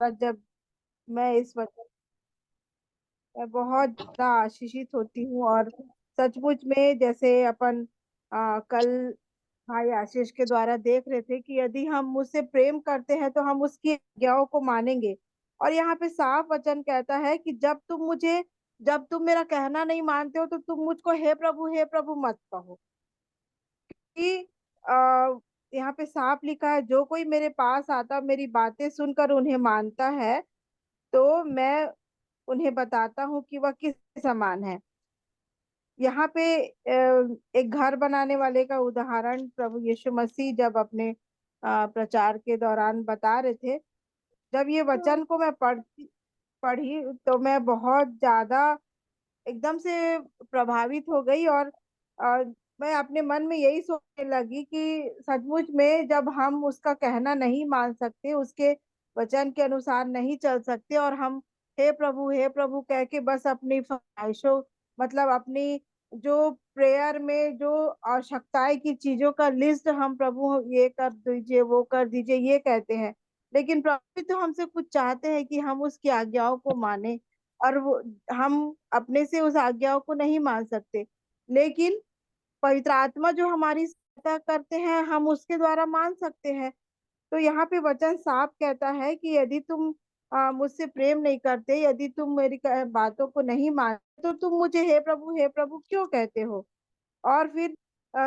पर जब मैं इस वचन मैं बहुत ज्यादा आशीषित होती हूँ। और सचमुच में जैसे अपन कल भाई आशीष के द्वारा देख रहे थे कि यदि हम उससे प्रेम करते हैं तो हम उसकी आज्ञाओं को मानेंगे। और यहाँ पे साफ वचन कहता है कि जब तुम मेरा कहना नहीं मानते हो तो तुम मुझको हे प्रभु मत कहो। कि यहाँ पे साफ लिखा है, जो कोई मेरे पास आता मेरी बातें सुनकर उन्हें मानता है तो मैं उन्हें बताता हूँ कि वह किस समान है। यहाँ पे एक घर बनाने वाले का उदाहरण प्रभु यीशु मसीह जब अपने प्रचार के दौरान बता रहे थे। जब ये वचन को मैं पढ़ी तो मैं बहुत ज्यादा एकदम से प्रभावित हो गई। और मैं अपने मन में यही सोचने लगी कि सचमुच में जब हम उसका कहना नहीं मान सकते, उसके वचन के अनुसार नहीं चल सकते, और हम हे प्रभु कह के बस अपनी ख्वाहिशों मतलब अपनी जो प्रेयर में जो आवश्यकताएं की चीजों का लिस्ट हम प्रभु ये कर दीजिए वो कर दीजिए ये कहते हैं। लेकिन प्रभु तो हमसे कुछ चाहते हैं कि हम उसकी आज्ञाओं को माने। और वो हम अपने से उस आज्ञाओं को नहीं मान सकते, लेकिन पवित्र आत्मा जो हमारी सहायता करते हैं हम उसके द्वारा मान सकते हैं। तो यहाँ पे वचन साफ कहता है कि यदि तुम मुझसे प्रेम नहीं करते, यदि तुम मेरी बातों को नहीं मानते तो तुम मुझे हे प्रभु क्यों कहते हो। और फिर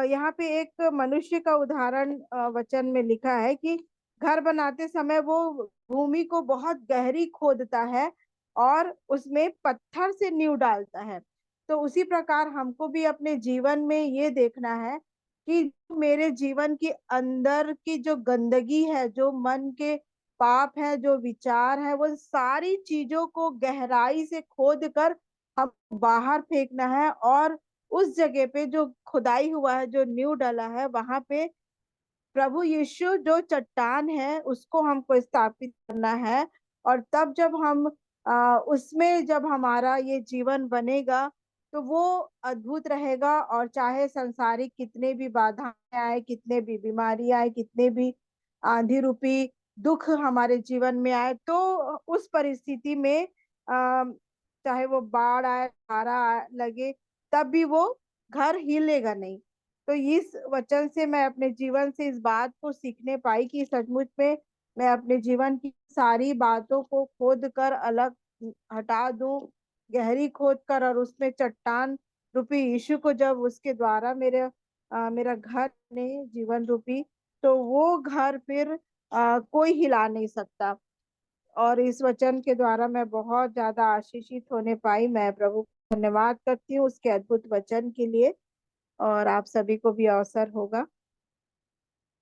यहाँ पे एक मनुष्य का उदाहरण वचन में लिखा है कि घर बनाते समय वो भूमि को बहुत गहरी खोदता है और उसमें पत्थर से नींव डालता है। तो उसी प्रकार हमको भी अपने जीवन में ये देखना है कि मेरे जीवन के अंदर की जो गंदगी है, जो मन के पाप है, जो विचार है, वो सारी चीजों को गहराई से खोद कर हम बाहर फेंकना है। और उस जगह पे जो खुदाई हुआ है, जो नींव डाला है, वहां पे प्रभु यीशु जो चट्टान है उसको हमको स्थापित करना है। और तब जब हम उसमें जब हमारा ये जीवन बनेगा तो वो अद्भुत रहेगा। और चाहे संसारिक कितने भी बाधाएं आए, कितने भी बीमारी आए, कितने भी आंधी रूपी दुख हमारे जीवन में आए, तो उस परिस्थिति में चाहे वो बाढ़ आए, लगे, तब भी वो घर हिलेगा नहीं। तो इस वचन से मैं अपने जीवन से इस बात को सीखने पाई कि सचमुच में मैं अपने जीवन की सारी बातों को खोद कर अलग हटा दूं, गहरी खोद कर, और उसमें चट्टान रूपी यीशु को जब उसके द्वारा मेरा घर ने जीवन रूपी, तो वो घर फिर कोई हिला नहीं सकता। और इस वचन के द्वारा मैं बहुत ज्यादा आशीषित होने पाई। मैं प्रभु को धन्यवाद करती हूँ उसके अद्भुत वचन के लिए। और आप सभी को भी अवसर होगा,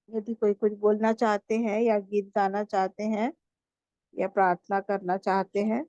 यदि कोई कुछ बोलना चाहते हैं या गीत गाना चाहते हैं या प्रार्थना करना चाहते हैं।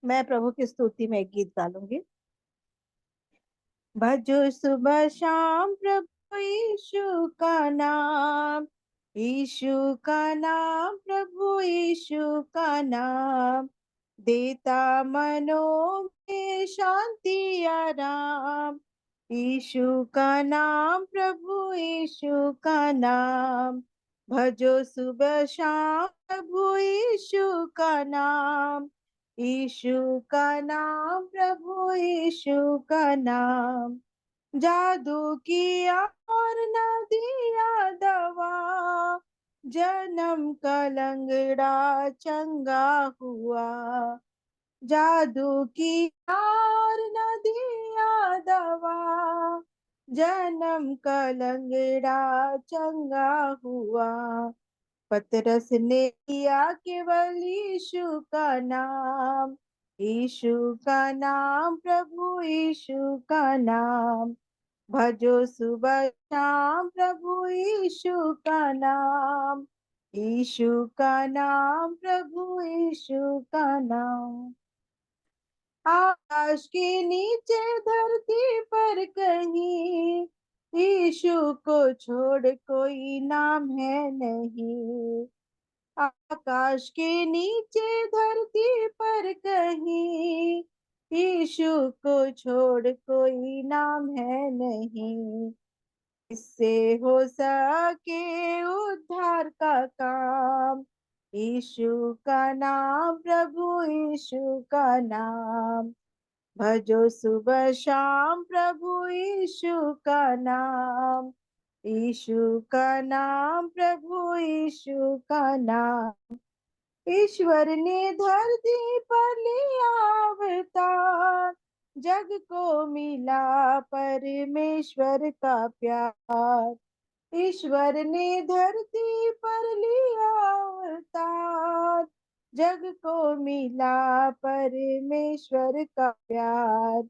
मैं प्रभु की स्तुति में एक गीत गा लूंगी। भजो सुबह शाम प्रभु यीशु का नाम, यीशु का नाम, प्रभु यीशु का नाम, देता मनों में शांति आराम। यीशु का नाम, प्रभु यीशु का नाम, भजो सुबह शाम प्रभु यीशु का नाम, यीशु का नाम, प्रभु यीशु का नाम, जादू किया और न दिया दवा, जन्म का लंगड़ा चंगा हुआ, जादू किया और न दिया दवा, जन्म का लंगड़ा चंगा हुआ। पतरस ने किया केवल यीशु का नाम, यीशु का नाम, प्रभु यीशु का नाम, भजो सुबह शाम प्रभु यीशु का नाम, यीशु का नाम, प्रभु यीशु का नाम। आकाश के नीचे धरती पर कहीं, यीशु को छोड़ कोई नाम है नहीं। आकाश के नीचे धरती पर कहीं, यीशु को छोड़ कोई नाम है नहीं। इससे हो सके उद्धार का काम, यीशु का नाम, प्रभु यीशु का नाम, भजो सुबह शाम प्रभु यीशु का नाम, यीशु का नाम, प्रभु यीशु का नाम। ईश्वर ने धरती पर लिया अवतार, जग को मिला परमेश्वर का प्यार। ईश्वर ने धरती पर लिया अवतार, जग को मिला परमेश्वर का प्यार।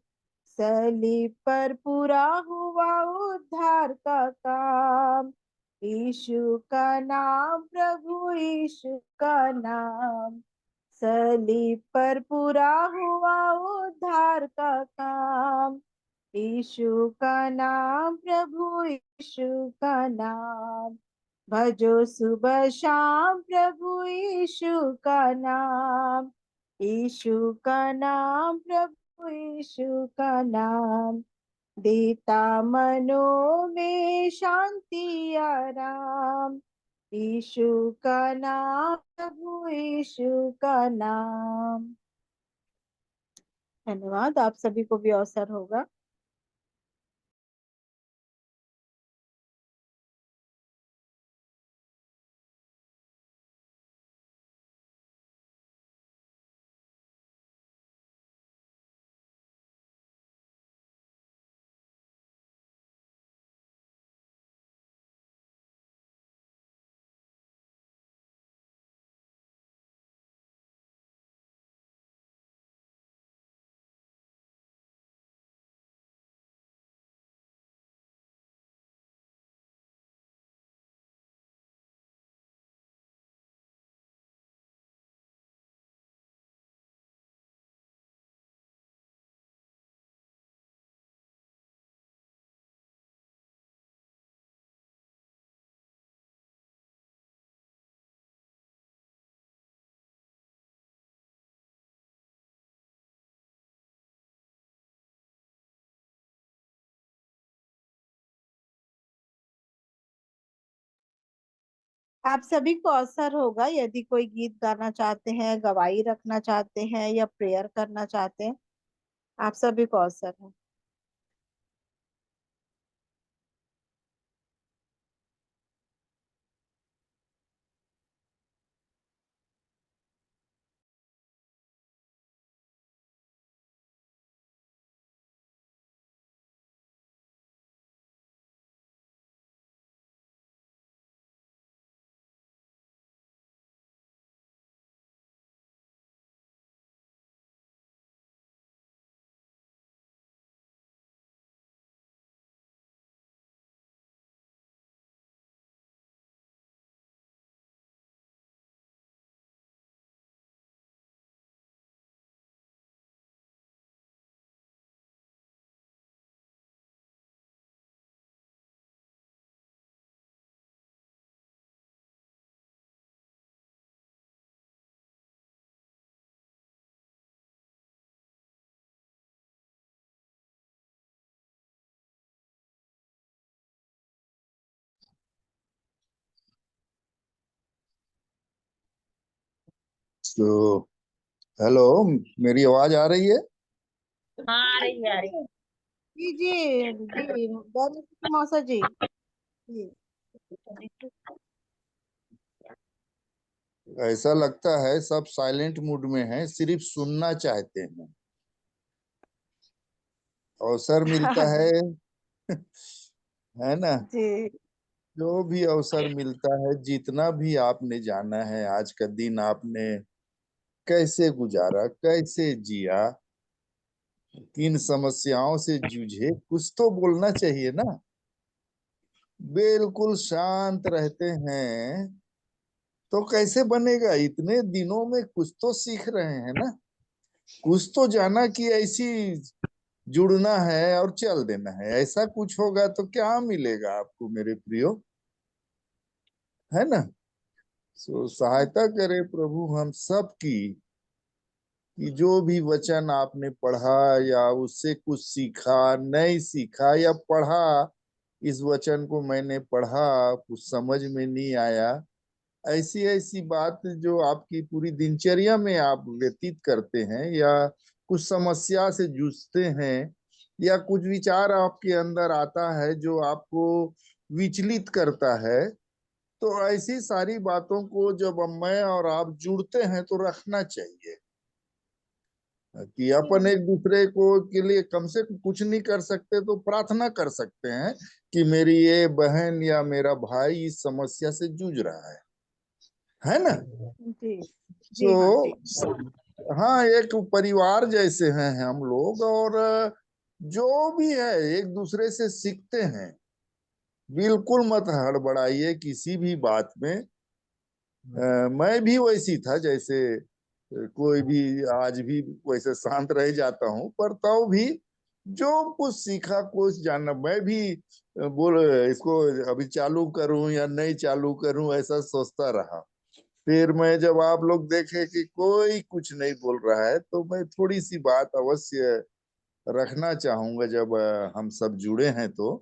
सलीब पर पूरा हुआ उद्धार का काम, यीशु का नाम, प्रभु यीशु का नाम। सलीब पर पूरा हुआ उद्धार का काम, यीशु का नाम, प्रभु यीशु का नाम, भजो सुबह शाम प्रभु यीशु का नाम, यीशु का नाम, प्रभु यीशु का नाम, देता मनों में शांति आराम। यीशु का नाम, प्रभु यीशु का नाम। धन्यवाद। आप सभी को भी अवसर होगा। आप सभी को अवसर होगा, यदि कोई गीत गाना चाहते हैं, गवाही रखना चाहते हैं या प्रेयर करना चाहते हैं, आप सभी को अवसर है। तो हेलो, मेरी आवाज आ रही है? हाँ, आ रही है, आ रही है। जी जी जी, मौसा जी। जी ऐसा लगता है सब साइलेंट मूड में हैं, सिर्फ सुनना चाहते हैं। अवसर मिलता है है ना? जी जो भी अवसर मिलता है, जितना भी आपने जाना है, आज का दिन आपने कैसे गुजारा, कैसे जिया, किन समस्याओं से जूझे, कुछ तो बोलना चाहिए ना। बिल्कुल शांत रहते हैं तो कैसे बनेगा? इतने दिनों में कुछ तो सीख रहे हैं ना, कुछ तो जाना कि ऐसी जुड़ना है और चल देना है, ऐसा कुछ होगा तो क्या मिलेगा आपको मेरे प्रियो, है ना? सो सहायता करे प्रभु हम सब की, कि जो भी वचन आपने पढ़ा या उससे कुछ सीखा, नहीं सीखा या पढ़ा, इस वचन को मैंने पढ़ा, कुछ समझ में नहीं आया, ऐसी ऐसी बात जो आपकी पूरी दिनचर्या में आप व्यतीत करते हैं, या कुछ समस्या से जूझते हैं, या कुछ विचार आपके अंदर आता है जो आपको विचलित करता है, तो ऐसी सारी बातों को जब मैं और आप जुड़ते हैं तो रखना चाहिए। कि अपन एक दूसरे को के लिए कम से कम कुछ नहीं कर सकते तो प्रार्थना कर सकते हैं कि मेरी ये बहन या मेरा भाई इस समस्या से जूझ रहा है ना? जी जी हाँ जी। तो हाँ, एक परिवार जैसे हैं हम लोग, और जो भी है एक दूसरे से सीखते हैं। बिल्कुल मत हड़बड़ाइए किसी भी बात में। मैं भी वैसी था, जैसे कोई भी, आज भी वैसे शांत रह जाता हूँ, पर तो भी जो कुछ सीखा, कुछ जाना, मैं भी बोल इसको अभी चालू करूं या नहीं चालू करूं, ऐसा सोचता रहा। फिर मैं जब आप लोग देखे कि कोई कुछ नहीं बोल रहा है, तो मैं थोड़ी सी बात अवश्य रखना चाहूंगा, जब हम सब जुड़े हैं तो,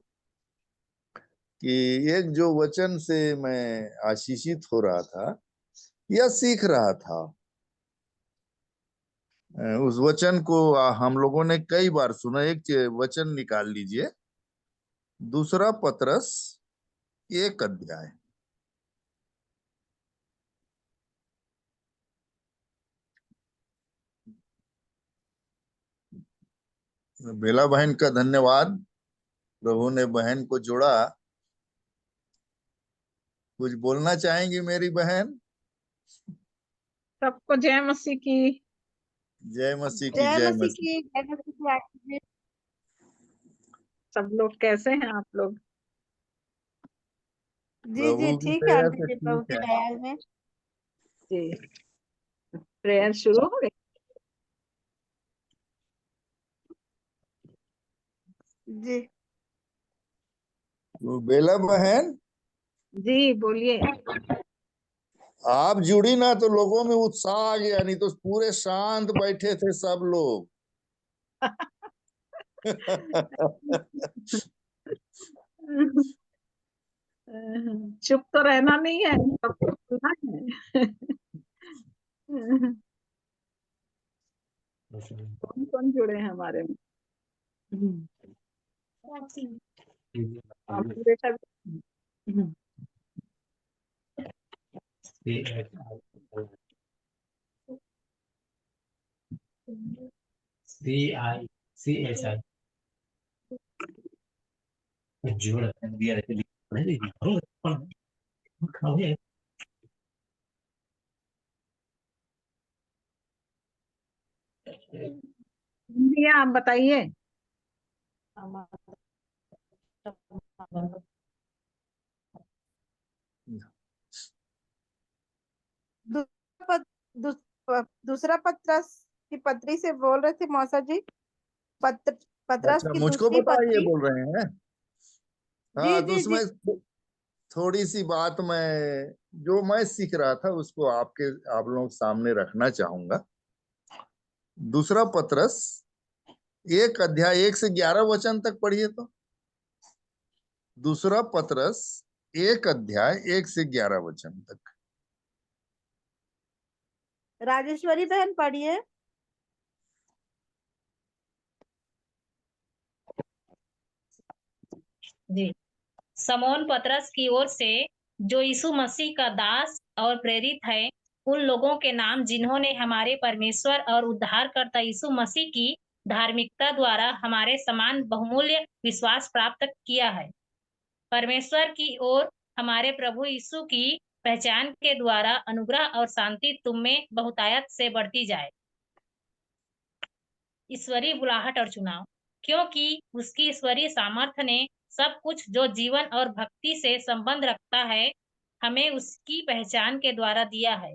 कि एक जो वचन से मैं आशीषित हो रहा था या सीख रहा था, उस वचन को हम लोगों ने कई बार सुना। एक वचन निकाल लीजिए, दूसरा पतरस 1 अध्याय। बेला बहन का धन्यवाद, प्रभु ने बहन को जोड़ा। कुछ बोलना चाहेंगी मेरी बहन? सबको जय मसीह की। जय मसीह की, जय जय मसीह मसीह। की, जय मसीह की आशीष। सब लोग कैसे हैं आप लोग? जी जी प्रभु की ठीक है दया आंटी से जी, ठीक प्रभु की है। दया में। जी, प्रेयर शुरू हो गई। जी तो बेला बहन, जी बोलिए। आप जुड़ी ना तो लोगों में उत्साह आ गया, नहीं तो पूरे शांत बैठे थे सब लोग। चुप तो रहना नहीं है, सबको सुनना है। कौन कौन जुड़े हैं हमारे में? आपका बेटा भी? भैया आप बताइए। दूसरा दूसरा पत्रस की पत्री से बोल रहे थे मौसा जी। पत्र पत्रस अच्छा, की मुझको दूसरी बताइए, पत्री। बोल रहे हैं? जी हाँ, तो जी जी उसमें थोड़ी सी बात मैं जो मैं सीख रहा था उसको आप लोगों के सामने रखना चाहूंगा। दूसरा पत्रस 1 अध्याय 1 से 11 वचन तक पढ़िए तो। दूसरा पत्रस 1 अध्याय 1 से 11 वचन तक। राजेश्वरी बहन पढ़िए। जी। समौन पतरस की ओर से, जो यीशु मसीह का दास और प्रेरित है, उन लोगों के नाम जिन्होंने हमारे परमेश्वर और उद्धारकर्ता यीशु मसीह की धार्मिकता द्वारा हमारे समान बहुमूल्य विश्वास प्राप्त किया है। परमेश्वर की ओर हमारे प्रभु यीशु की पहचान के द्वारा अनुग्रह और शांति तुम में बहुतायत से बढ़ती जाए। ईश्वरीय बुलाहट और चुनाव, क्योंकि उसकी ईश्वरीय सामर्थ्य ने सब कुछ जो जीवन और भक्ति से संबंध रखता है हमें उसकी पहचान के द्वारा दिया है,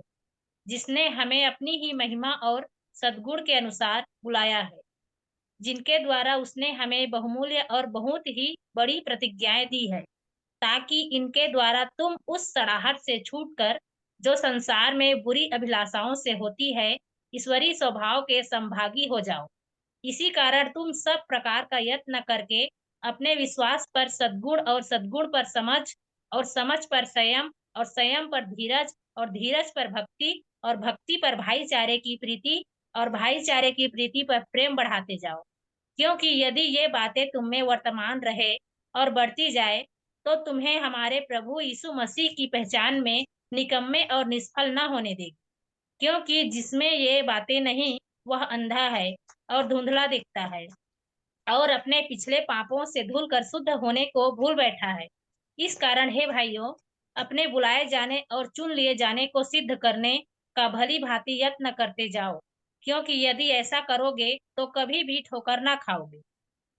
जिसने हमें अपनी ही महिमा और सद्गुण के अनुसार बुलाया है, जिनके द्वारा उसने हमें बहुमूल्य और बहुत ही बड़ी प्रतिज्ञाएं दी है, ताकि इनके द्वारा तुम उस सड़ाहट से छूटकर जो संसार में बुरी अभिलाषाओं से होती है, ईश्वरीय स्वभाव के संभागी हो जाओ। इसी कारण तुम सब प्रकार का यत्न करके अपने विश्वास पर सद्गुण और सद्गुण पर समझ और समझ पर संयम और संयम पर धीरज और धीरज पर भक्ति और भक्ति पर भाईचारे की प्रीति और भाईचारे की प्रीति पर प्रेम बढ़ाते जाओ। क्योंकि यदि ये बातें तुम में वर्तमान रहे और बढ़ती जाए तो तुम्हें हमारे प्रभु यीशु मसीह की पहचान में निकम्मे और निष्फल न होने देगी। क्योंकि जिसमें ये बातें नहीं वह अंधा है और धुंधला दिखता है और अपने पिछले पापों से धुल कर शुद्ध होने को भूल बैठा है। इस कारण हे भाइयों, अपने बुलाए जाने और चुन लिए जाने को सिद्ध करने का भली भांति यत्न करते जाओ, क्योंकि यदि ऐसा करोगे तो कभी भी ठोकर ना खाओगे,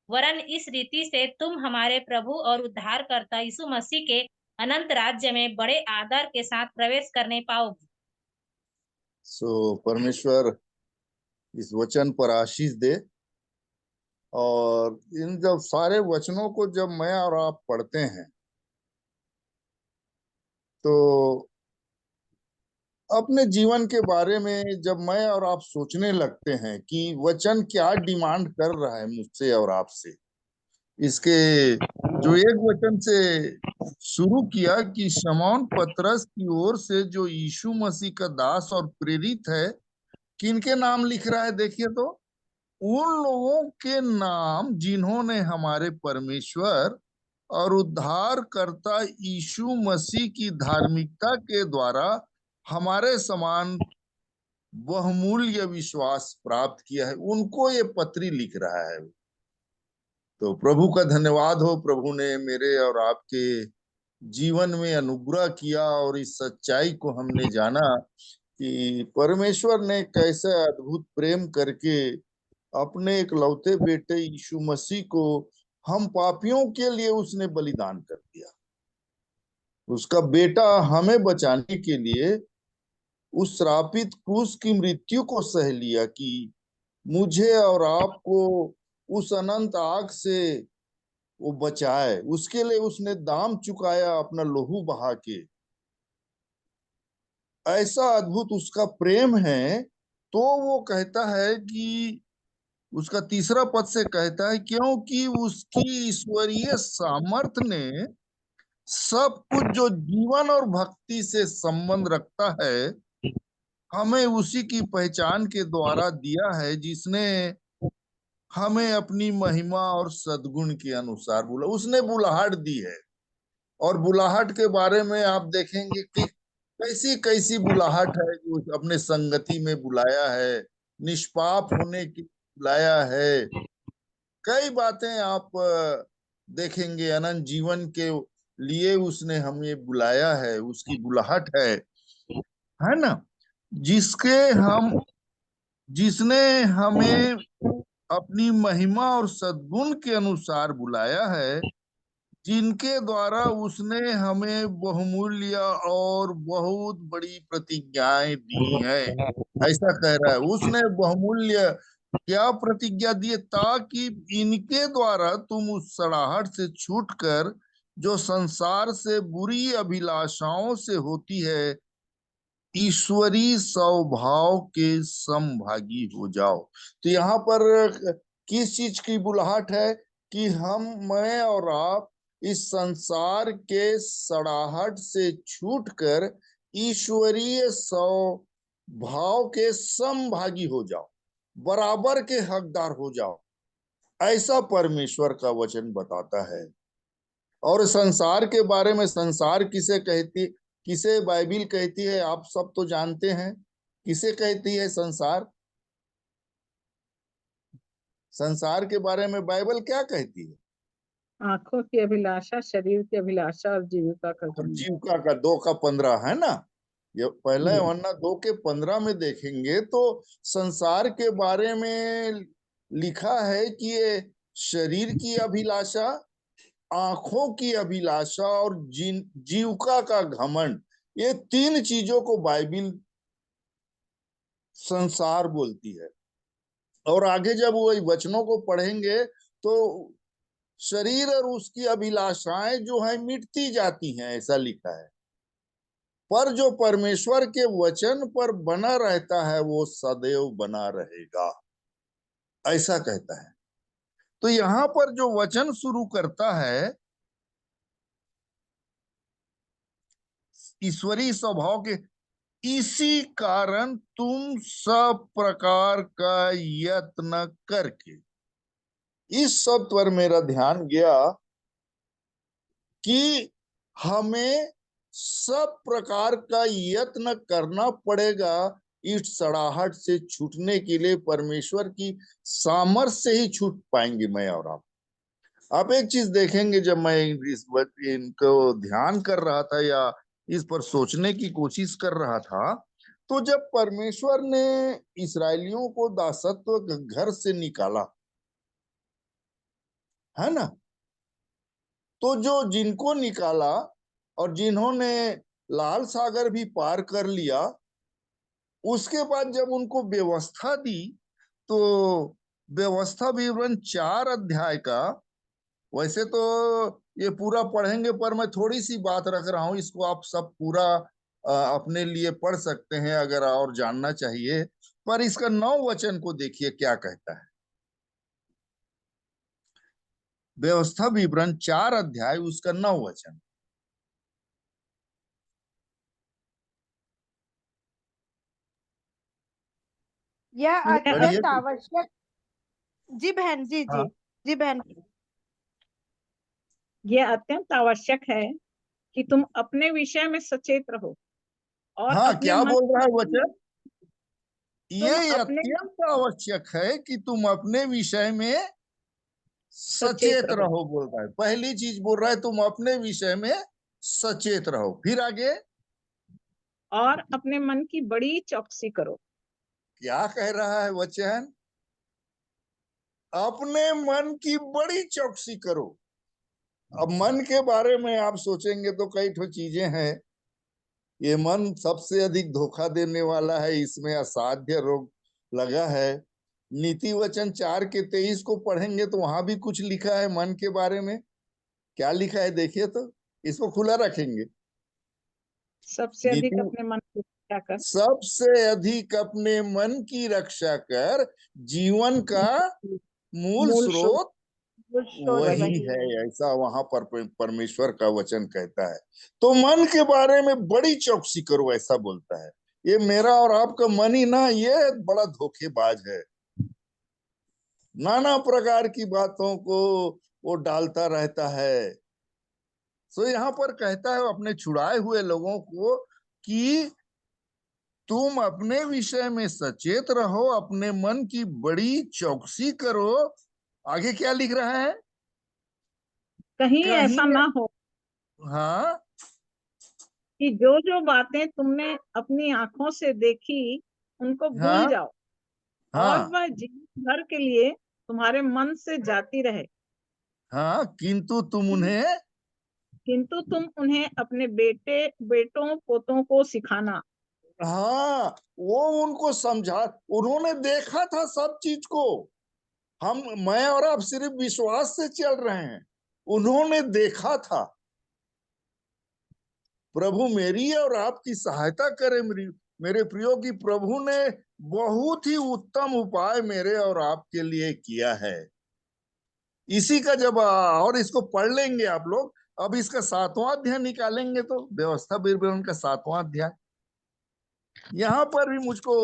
वरन इस रीति से तुम हमारे प्रभु और उद्धारकर्ता यीशु मसीह के अनंत राज्य में बड़े आदर के साथ प्रवेश करने पाओगे। परमेश्वर इस वचन पर आशीष दे। और इन जब सारे वचनों को जब मैं और आप पढ़ते हैं तो अपने जीवन के बारे में जब मैं और आप सोचने लगते हैं कि वचन क्या डिमांड कर रहा है मुझसे और आपसे, इसके जो एक वचन से शुरू किया कि शमौन पतरस की ओर से जो यीशु मसीह का दास और प्रेरित है, किनके नाम लिख रहा है देखिए तो, उन लोगों के नाम जिन्होंने हमारे परमेश्वर और उद्धारकर्ता यीशु मसीह की धार्मिकता के द्वारा हमारे समान बहुमूल्य विश्वास प्राप्त किया है, उनको ये पत्री लिख रहा है। तो प्रभु का धन्यवाद हो, प्रभु ने मेरे और आपके जीवन में अनुग्रह किया और इस सच्चाई को हमने जाना कि परमेश्वर ने कैसे अद्भुत प्रेम करके अपने एक लौते बेटे यीशु मसीह को हम पापियों के लिए उसने बलिदान कर दिया। उसका बेटा हमें बचाने के लिए उस श्रापित क्रूस की मृत्यु को सह लिया कि मुझे और आपको उस अनंत आग से वो बचाए। उसके लिए उसने दाम चुकाया अपना लहू बहा के। ऐसा अद्भुत उसका प्रेम है। तो वो कहता है कि उसका तीसरा पद से कहता है, क्योंकि उसकी ईश्वरीय सामर्थ ने सब कुछ जो जीवन और भक्ति से संबंध रखता है हमें उसी की पहचान के द्वारा दिया है, जिसने हमें अपनी महिमा और सद्गुण के अनुसार बुला, उसने बुलाहट दी है। और बुलाहट के बारे में आप देखेंगे कि कैसी कैसी बुलाहट है, जो अपने संगति में बुलाया है, निष्पाप होने की बुलाया है। कई बातें आप देखेंगे, अनंत जीवन के लिए उसने हमें बुलाया है, उसकी बुलाहट है ना, जिसके हम जिसने हमें अपनी महिमा और सद्गुण के अनुसार बुलाया है, जिनके द्वारा उसने हमें बहुमूल्य और बहुत बड़ी प्रतिज्ञाएं दी है। ऐसा कह रहा है, उसने बहुमूल्य क्या प्रतिज्ञा दी, ताकि इनके द्वारा तुम उस सड़ाहट से छूटकर जो संसार से बुरी अभिलाषाओं से होती है, ईश्वरीय स्वभाव के समभागी हो जाओ। तो यहाँ पर किस चीज की बुलाहट है कि मैं और आप इस संसार के सड़ाहट से छूटकर ईश्वरीय भाव के समभागी हो जाओ, बराबर के हकदार हो जाओ, ऐसा परमेश्वर का वचन बताता है। और संसार के बारे में, संसार किसे बाइबिल कहती है, आप सब तो जानते हैं। किसे कहती है संसार? संसार के बारे में बाइबल क्या कहती है? आंखों की अभिलाषा, शरीर की अभिलाषा और जीविका का और घमंड। जीविका का 2:15 है ना। ये पहला जी। वरना 2:15 में देखेंगे तो संसार के बारे में लिखा है कि ये शरीर की अभिलाषा, आंखों की अभिलाषा और जीविका का घमंड, ये 3 चीजों को बाइबिल संसार बोलती है। और आगे जब वही वचनों को पढ़ेंगे तो शरीर और उसकी अभिलाषाएं जो है मिटती जाती हैं, ऐसा लिखा है। पर जो परमेश्वर के वचन पर बना रहता है वो सदैव बना रहेगा, ऐसा कहता है। तो यहां पर जो वचन शुरू करता है ईश्वरीय स्वभाव के, इसी कारण तुम सब प्रकार का यत्न करके, इस शब्द पर मेरा ध्यान गया कि हमें सब प्रकार का यत्न करना पड़ेगा इस सड़ाहट से छूटने के लिए। परमेश्वर की सामर्थ्य से ही छूट पाएंगे मैं और आप एक चीज देखेंगे, जब मैं इनको ध्यान कर रहा था या इस पर सोचने की कोशिश कर रहा था, तो जब परमेश्वर ने इस्राएलियों को दासत्व घर से निकाला, है ना, तो जो जिनको निकाला और जिन्होंने लाल सागर भी पार कर लिया, उसके बाद जब उनको व्यवस्था दी, तो व्यवस्था विवरण 4 अध्याय का, वैसे तो ये पूरा पढ़ेंगे पर मैं थोड़ी सी बात रख रहा हूं, इसको आप सब पूरा अपने लिए पढ़ सकते हैं अगर और जानना चाहिए। पर इसका 9 वचन को देखिए क्या कहता है। व्यवस्था विवरण 4 अध्याय उसका 9 वचन। यह पढ़िए। अत्यंत आवश्यक। जी बहन, जी जी। हाँ जी बहन। यह अत्यंत आवश्यक है कि तुम अपने विषय में सचेत रहो और हाँ, अपने क्या मन बोल रहा है वचन? तुम ये अपने अत्यंत आवश्यक है कि तुम अपने विषय में सचेत सचेत रहो रहो, बोल रहा है। पहली चीज बोल रहा है तुम अपने विषय में सचेत रहो। फिर आगे और अपने मन की बड़ी चौकसी करो। क्या कह रहा है वचन? अपने मन की बड़ी चौकसी करो। अब मन के बारे में आप सोचेंगे तो कई ठो चीजें हैं। ये मन सबसे अधिक धोखा देने वाला है, इसमें असाध्य रोग लगा है। नीति वचन 4:23 को पढ़ेंगे तो वहां भी कुछ लिखा है मन के बारे में। क्या लिखा है देखिए तो, इसको खुला रखेंगे। सबसे अधिक नीति, अपने मन को क्या कर सबसे अधिक अपने मन की रक्षा कर, जीवन का मूल मूल स्रोत स्रोत स्रोत वही वही है, है। ऐसा वहां पर परमेश्वर का वचन कहता है। तो मन के बारे में बड़ी चौकसी करो, ऐसा बोलता है। ये मेरा और आपका मन ही ना, ये बड़ा धोखेबाज है। नाना प्रकार की बातों को वो डालता रहता है। सो यहाँ पर कहता है अपने छुड़ाए हुए लोगों को कि तुम अपने विषय में सचेत रहो, अपने मन की बड़ी चौकसी करो। आगे क्या लिख रहा है? कहीं कहीं, ऐसा ना हो हाँ कि जो जो बातें तुमने अपनी आंखों से देखी उनको भूल हाँ जाओ और हाँ वह जीवन भर के लिए तुम्हारे मन से जाती रहे, हाँ, किंतु तुम उन्हें, किंतु तुम उन्हें अपने बेटों पोतों को सिखाना। हाँ, वो उनको समझा। उन्होंने देखा था सब चीज को। मैं और आप सिर्फ विश्वास से चल रहे हैं। उन्होंने देखा था। प्रभु मेरी और आपकी सहायता करे। मेरे प्रियो की प्रभु ने बहुत ही उत्तम उपाय मेरे और आपके लिए किया है। इसी का जब और इसको पढ़ लेंगे आप लोग। अब इसका 7वां अध्याय निकालेंगे तो व्यवस्था विवरण का 7वां अध्याय, यहाँ पर भी मुझको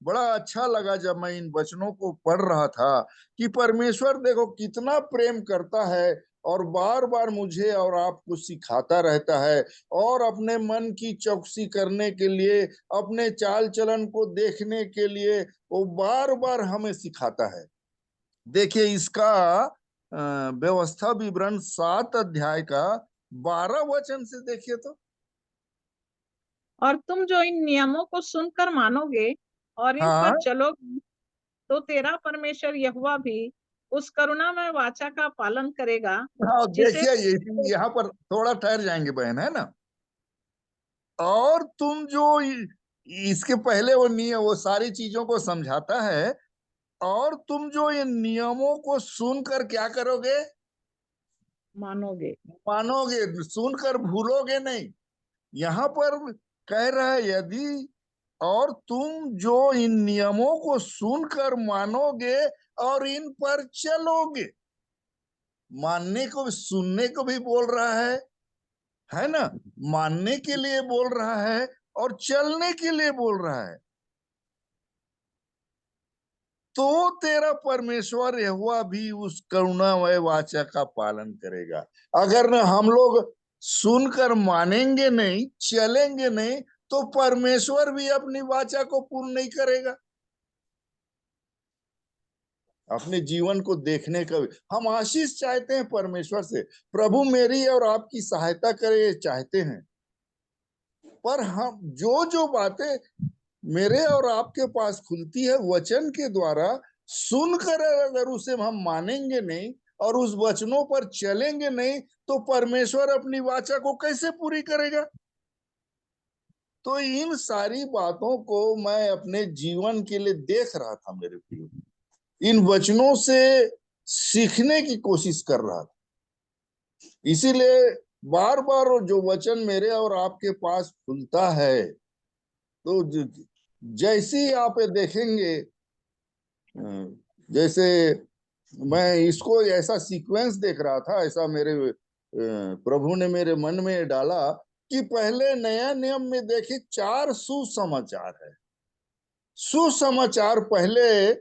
बड़ा अच्छा लगा जब मैं इन वचनों को पढ़ रहा था कि परमेश्वर देखो कितना प्रेम करता है और बार बार मुझे और आपको सिखाता रहता है, और अपने मन की चौकसी करने के लिए, अपने चाल चलन को देखने के लिए वो बार बार हमें सिखाता है। देखिए इसका व्यवस्था विवरण 7 अध्याय का 12 वचन से देखिए तो। और तुम जो इन नियमों को सुनकर मानोगे और इन हाँ पर चलोगे तो तेरा परमेश्वर यहोवा भी उस करुणामय वाचा का पालन करेगा हाँ, जिसे देखिए ये यहाँ पर थोड़ा ठहर जाएंगे बहन, है ना। और तुम जो इसके पहले वो सारी चीजों को समझाता है, और तुम जो इन नियमों को सुनकर क्या करोगे, मानोगे। मानोगे, सुनकर भूलोगे नहीं। यहाँ पर कह रहा है यदि और तुम जो इन नियमों को सुनकर मानोगे और इन पर चलोगे, मानने को सुनने को भी बोल रहा है ना, मानने के लिए बोल रहा है और चलने के लिए बोल रहा है, तो तेरा परमेश्वर यहोवा भी उस करुणामय वाचा का पालन करेगा। अगर न हम लोग सुनकर मानेंगे नहीं, चलेंगे नहीं, तो परमेश्वर भी अपनी वाचा को पूर्ण नहीं करेगा। अपने जीवन को देखने का भी हम आशीष चाहते हैं परमेश्वर से, प्रभु मेरी और आपकी सहायता करे ये चाहते हैं, पर हम जो जो बातें मेरे और आपके पास खुलती है वचन के द्वारा, सुनकर अगर उसे हम मानेंगे नहीं और उस वचनों पर चलेंगे नहीं, तो परमेश्वर अपनी वाचा को कैसे पूरी करेगा। तो इन सारी बातों को मैं अपने जीवन के लिए देख रहा था मेरे प्रियो, इन वचनों से सीखने की कोशिश कर रहा था। इसीलिए बार बार जो वचन मेरे और आपके पास खुलता है, तो जैसे ही आप ये देखेंगे, जैसे मैं इसको ऐसा सीक्वेंस देख रहा था, ऐसा मेरे प्रभु ने मेरे मन में डाला कि पहले नया नियम में देखिए 4 सुसमाचार है। सुसमाचार पहले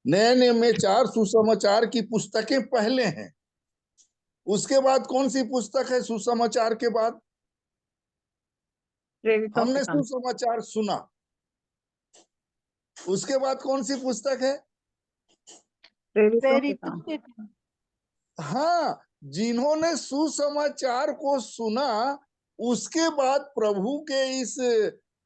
नए नियम में 4 सुसमाचार की पुस्तकें पहले हैं। उसके बाद कौन सी पुस्तक है सुसमाचार के बाद? प्रेरितों के हमने काम। सुसमाचार सुना, उसके बाद कौन सी पुस्तक है? प्रेरितों के प्रेरितों काम। के हाँ, जिन्होंने सुसमाचार को सुना, उसके बाद प्रभु के इस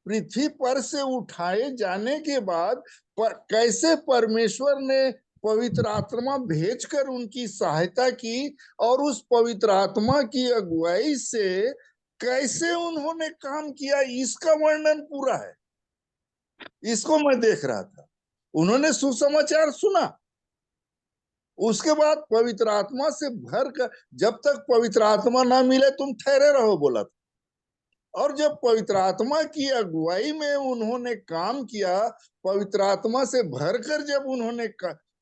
पृथ्वी पर से उठाए जाने के बाद कैसे परमेश्वर ने पवित्र आत्मा भेजकर उनकी सहायता की, और उस पवित्र आत्मा की अगुवाई से कैसे उन्होंने काम किया, इसका वर्णन पूरा है। इसको मैं देख रहा था। उन्होंने सुसमाचार सुना, उसके बाद पवित्र आत्मा से भर कर, जब तक पवित्र आत्मा ना मिले तुम ठहरे रहो बोला था। और जब पवित्र आत्मा की अगुवाई में उन्होंने काम किया, पवित्र आत्मा से भरकर जब उन्होंने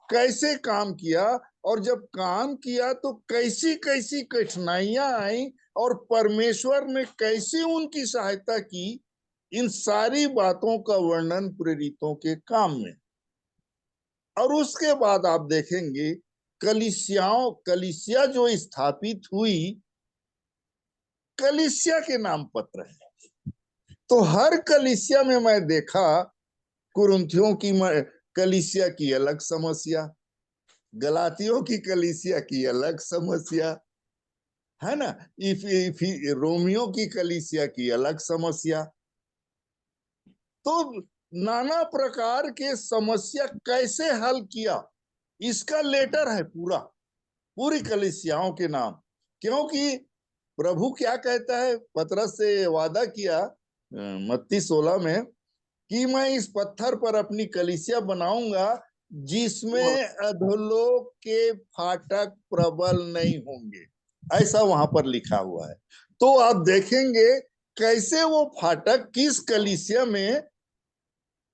कैसे काम किया, और जब काम किया तो कैसी कैसी कठिनाइयां आई, और परमेश्वर ने कैसे उनकी सहायता की, इन सारी बातों का वर्णन प्रेरितों के काम में। और उसके बाद आप देखेंगे कलीसिया जो स्थापित हुई, कलीसिया के नाम पत्र है। तो हर कलीसिया में मैं देखा कुरिन्थियों की कलीसिया की अलग समस्या, गलातियों की कलीसिया की अलग समस्या, है ना, रोमियो की कलीसिया की अलग समस्या। तो नाना प्रकार के समस्या कैसे हल किया, इसका लेटर है पूरा, पूरी कलीसियाओं के नाम। क्योंकि प्रभु क्या कहता है, पतरस से वादा किया मत्ती 16 में कि मैं इस पत्थर पर अपनी कलीसिया बनाऊंगा जिसमें अधोलोक के फाटक प्रबल नहीं होंगे, ऐसा वहां पर लिखा हुआ है। तो आप देखेंगे कैसे वो फाटक किस कलीसिया में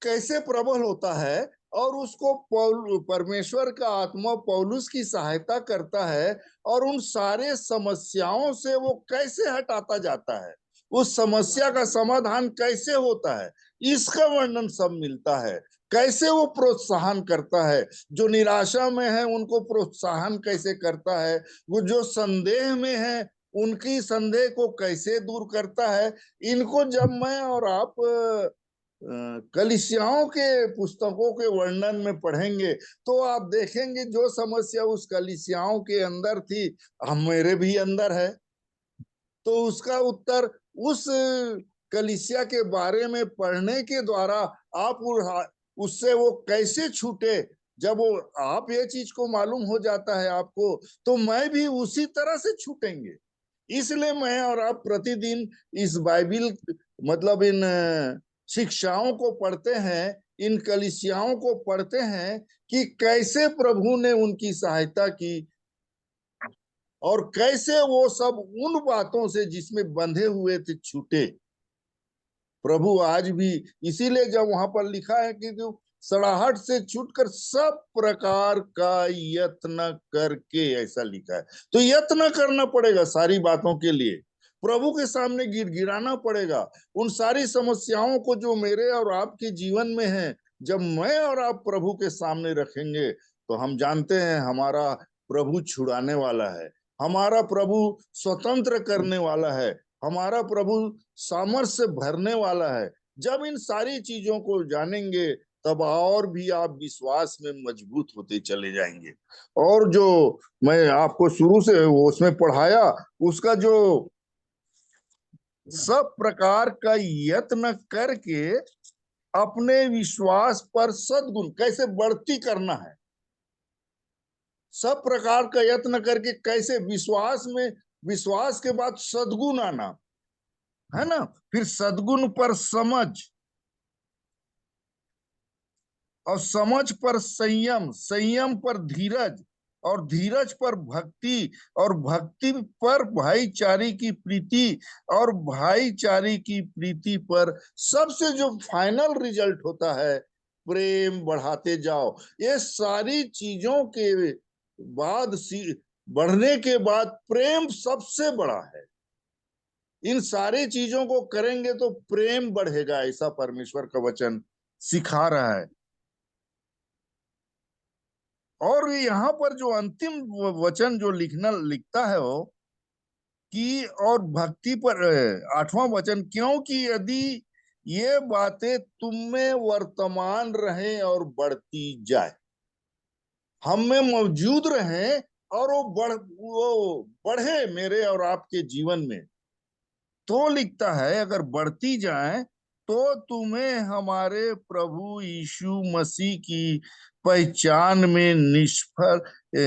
कैसे प्रबल होता है, और उसको परमेश्वर का आत्मा पौलुस की सहायता करता है, और उन सारे समस्याओं से वो कैसे हटाता जाता है। उस समस्या का समाधान कैसे होता है, इसका वर्णन सब मिलता है। कैसे वो प्रोत्साहन करता है, जो निराशा में है उनको प्रोत्साहन कैसे करता है, वो जो संदेह में है उनकी संदेह को कैसे दूर करता है। इनको जब मैं और आप कलीसियाओं के पुस्तकों के वर्णन में पढ़ेंगे तो आप देखेंगे जो समस्या उस कलीसियाओं के अंदर थी, हम मेरे भी अंदर है। तो उसका उत्तर उस कलीसिया के बारे में पढ़ने के द्वारा आप उससे वो कैसे छूटे, जब वो आप ये चीज को मालूम हो जाता है आपको, तो मैं भी उसी तरह से छूटेंगे। इसलिए मैं और आप प्रतिदिन इस बाइबिल मतलब इन शिक्षाओं को पढ़ते हैं, इन कलीसियाओं को पढ़ते हैं कि कैसे प्रभु ने उनकी सहायता की और कैसे वो सब उन बातों से जिसमें बंधे हुए थे छूटे। प्रभु आज भी, इसीलिए जब वहां पर लिखा है कि जो सड़ाहट से छूटकर सब प्रकार का यत्न करके, ऐसा लिखा है, तो यत्न करना पड़ेगा सारी बातों के लिए, प्रभु के सामने गिड़गिड़ाना पड़ेगा उन सारी समस्याओं को जो मेरे और आपके जीवन में है। जब मैं और आप प्रभु के सामने रखेंगे तो हम जानते हैं हमारा प्रभु छुड़ाने वाला है, हमारा प्रभु स्वतंत्र करने वाला है, हमारा प्रभु सामर्थ्य भरने वाला है। जब इन सारी चीजों को जानेंगे तब और भी आप विश्वास में मजबूत होते चले जाएंगे। और जो मैं आपको शुरू से वो उसमें पढ़ाया, उसका जो सब प्रकार का यत्न करके अपने विश्वास पर सद्गुण कैसे बढ़ती करना है, सब प्रकार का यत्न करके कैसे विश्वास में, विश्वास के बाद सद्गुण आना है ना, फिर सद्गुण पर समझ और समझ पर संयम, संयम पर धीरज और धीरज पर भक्ति और भक्ति पर भाईचारे की प्रीति और भाईचारे की प्रीति पर सबसे जो फाइनल रिजल्ट होता है प्रेम बढ़ाते जाओ। ये सारी चीजों के बाद बढ़ने के बाद प्रेम सबसे बड़ा है। इन सारी चीजों को करेंगे तो प्रेम बढ़ेगा, ऐसा परमेश्वर का वचन सिखा रहा है। और यहाँ पर जो अंतिम वचन जो लिखता है वो कि और भक्ति पर 8वां वचन, क्योंकि यदि ये बातें तुम में वर्तमान रहे और बढ़ती जाए, हम में मौजूद रहे और वो बढ़े मेरे और आपके जीवन में, तो लिखता है अगर बढ़ती जाए तो तुम्हें हमारे प्रभु यीशु मसीह की पहचान में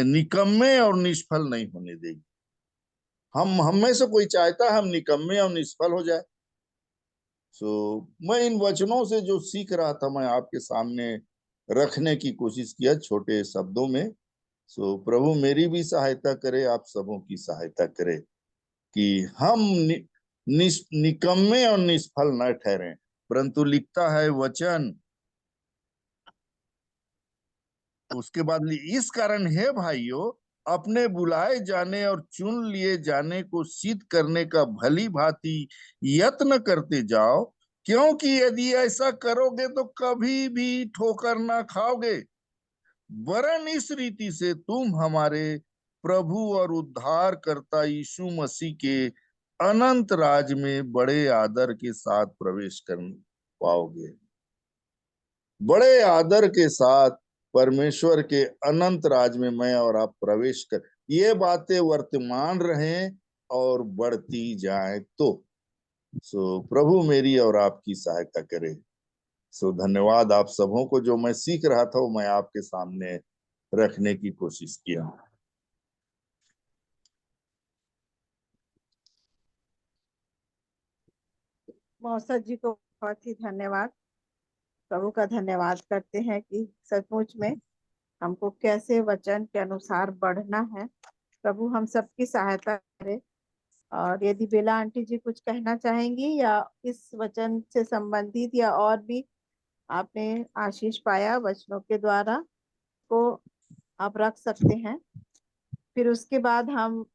निकम्मे और निष्फल नहीं होने देगी। हम में से कोई चाहता है हम निकम्मे और निष्फल हो जाए? मैं इन वचनों से जो सीख रहा था मैं आपके सामने रखने की कोशिश किया छोटे शब्दों में। प्रभु मेरी भी सहायता करे, आप सबों की सहायता करे कि हम निकम्मे और निष्फल न ठहरें। परंतु लिखता है वचन उसके बाद, इस कारण है भाइयों, अपने बुलाए जाने और चुन लिए जाने को सिद्ध करने का भली भांति यत्न करते जाओ, क्योंकि यदि ऐसा करोगे तो कभी भी ठोकर ना खाओगे, वरन इस रीति से तुम हमारे प्रभु और उद्धारकर्ता यीशु मसीह के अनंत राज में बड़े आदर के साथ प्रवेश कर पाओगे। बड़े आदर के साथ परमेश्वर के अनंत राज में मैं और आप प्रवेश कर, ये बातें वर्तमान रहें और बढ़ती जाए तो। प्रभु मेरी और आपकी सहायता करे। धन्यवाद आप सबों को, जो मैं सीख रहा था वो मैं आपके सामने रखने की कोशिश किया। मौसद जी को बहुत ही धन्यवाद, प्रभु का धन्यवाद करते हैं कि सचमुच में हमको कैसे वचन के अनुसार बढ़ना है। प्रभु हम सबकी सहायता करे। और यदि बेला आंटी जी कुछ कहना चाहेंगी या इस वचन से संबंधित या और भी आपने आशीष पाया वचनों के द्वारा, को आप रख सकते हैं। फिर उसके बाद हम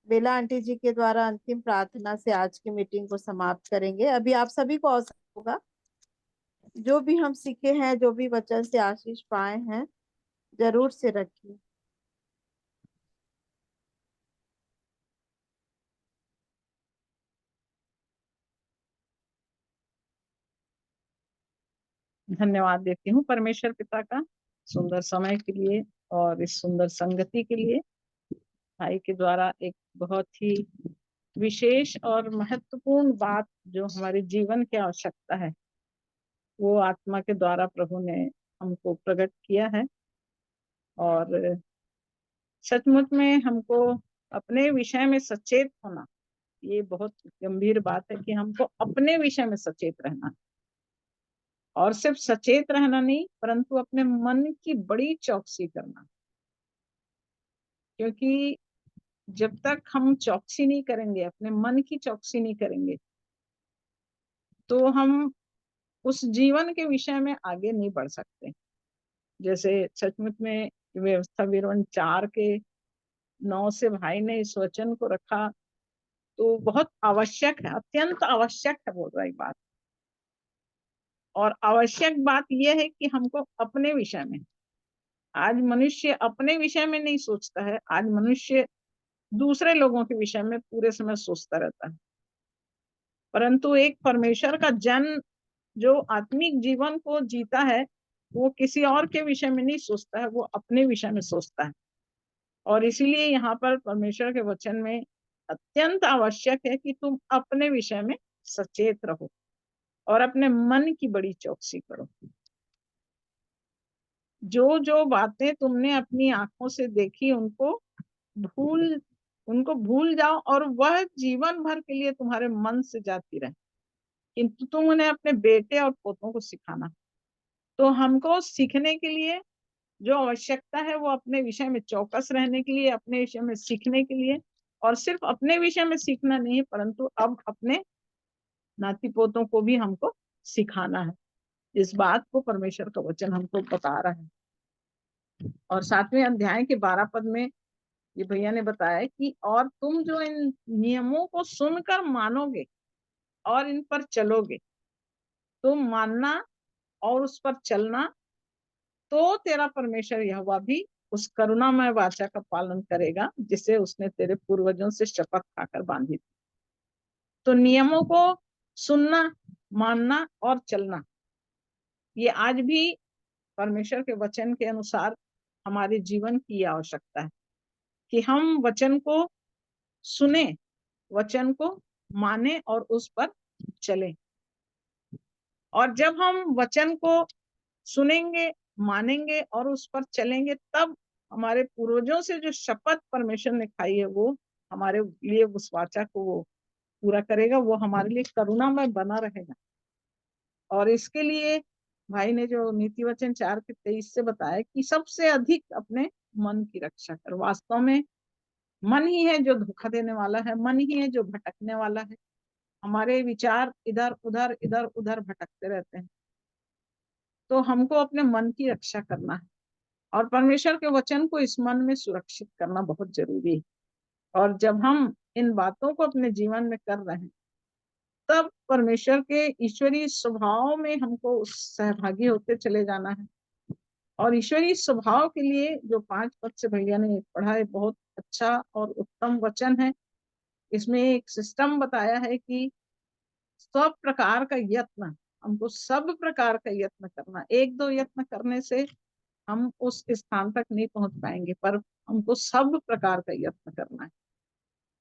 बेला आंटी जी के द्वारा अंतिम प्रार्थना से आज की मीटिंग को समाप्त करेंगे। अभी आप सभी को अवसर होगा, जो भी हम सीखे हैं, जो भी वचन से आशीष पाए हैं, जरूर से रखिए। धन्यवाद देती हूँ परमेश्वर पिता का सुंदर समय के लिए और इस सुंदर संगति के लिए। भाई के द्वारा एक बहुत ही विशेष और महत्वपूर्ण बात जो हमारे जीवन की आवश्यकता है, वो आत्मा के द्वारा प्रभु ने हमको प्रकट किया है। और सचमुच में हमको अपने विषय में सचेत होना, ये बहुत गंभीर बात है कि हमको अपने विषय में सचेत रहना, और सिर्फ सचेत रहना नहीं परंतु अपने मन की बड़ी चौकसी करना। क्योंकि जब तक हम चौकसी नहीं करेंगे, अपने मन की चौकसी नहीं करेंगे, तो हम उस जीवन के विषय में आगे नहीं बढ़ सकते। जैसे सचमुच में व्यवस्था विवरण 4 के 9 से भाई ने इस वचन को रखा, तो बहुत आवश्यक है, अत्यंत आवश्यक है बोल रही बात। और आवश्यक बात यह है कि हमको अपने विषय में, आज मनुष्य अपने विषय में नहीं सोचता है, आज मनुष्य दूसरे लोगों के विषय में पूरे समय सोचता रहता है। परंतु एक परमेश्वर का जन जो आत्मिक जीवन को जीता है, वो किसी और के विषय में नहीं सोचता है, वो अपने विषय में सोचता है। और इसीलिए यहाँ पर परमेश्वर के वचन में अत्यंत आवश्यक है कि तुम अपने विषय में सचेत रहो और अपने मन की बड़ी चौकसी करो। जो जो बातें तुमने अपनी आंखों से देखी उनको भूल जाओ, और वह जीवन भर के लिए तुम्हारे मन से जाती रहे, किंतु तुम उन्हें अपने बेटे और पोतों को सिखाना। तो हमको सीखने के लिए जो आवश्यकता है वो अपने विषय में चौकस रहने के लिए, अपने विषय में सीखने के लिए, और सिर्फ अपने विषय में सीखना नहीं परंतु अब अपने नाती पोतों को भी हमको सिखाना है। इस बात को परमेश्वर का वचन हमको बता रहा है। और 7वें अध्याय के 12 पद में ये भैया ने बताया कि और तुम जो इन नियमों को सुनकर मानोगे और इन पर चलोगे, तो मानना और उस पर चलना, तो तेरा परमेश्वर यहोवा भी उस करुणामय वाचा का पालन करेगा जिसे उसने तेरे पूर्वजों से शपथ खाकर बांधी थी। तो नियमों को सुनना, मानना और चलना, ये आज भी परमेश्वर के वचन के अनुसार हमारे जीवन की आवश्यकता है कि हम वचन को सुने, वचन को माने और उस पर चलें। और जब हम वचन को सुनेंगे, मानेंगे और उस पर चलेंगे, तब हमारे पूर्वजों से जो शपथ परमेश्वर ने खाई है वो हमारे लिए उस वाचा को वो पूरा करेगा, वो हमारे लिए करुणामय बना रहेगा। और इसके लिए भाई ने जो नीति वचन 4 के 23 से बताया कि सबसे अधिक अपने मन की रक्षा कर। वास्तव में मन ही है जो धोखा देने वाला है, मन ही है जो भटकने वाला है। हमारे विचार इधर उधर भटकते रहते हैं। तो हमको अपने मन की रक्षा करना है और परमेश्वर के वचन को इस मन में सुरक्षित करना बहुत जरूरी है। और जब हम इन बातों को अपने जीवन में कर रहे हैं, तब परमेश्वर के ईश्वरीय स्वभाव में हमको सहभागी होते चले जाना है। और ईश्वरीय स्वभाव के लिए जो 5 पद से भैया ने पढ़ा है, बहुत अच्छा और उत्तम वचन है। इसमें एक सिस्टम बताया है कि सब प्रकार का यत्न, हमको सब प्रकार का यत्न करना। 1-2 यत्न करने से हम उस स्थान तक नहीं पहुंच पाएंगे, पर हमको सब प्रकार का यत्न करना है।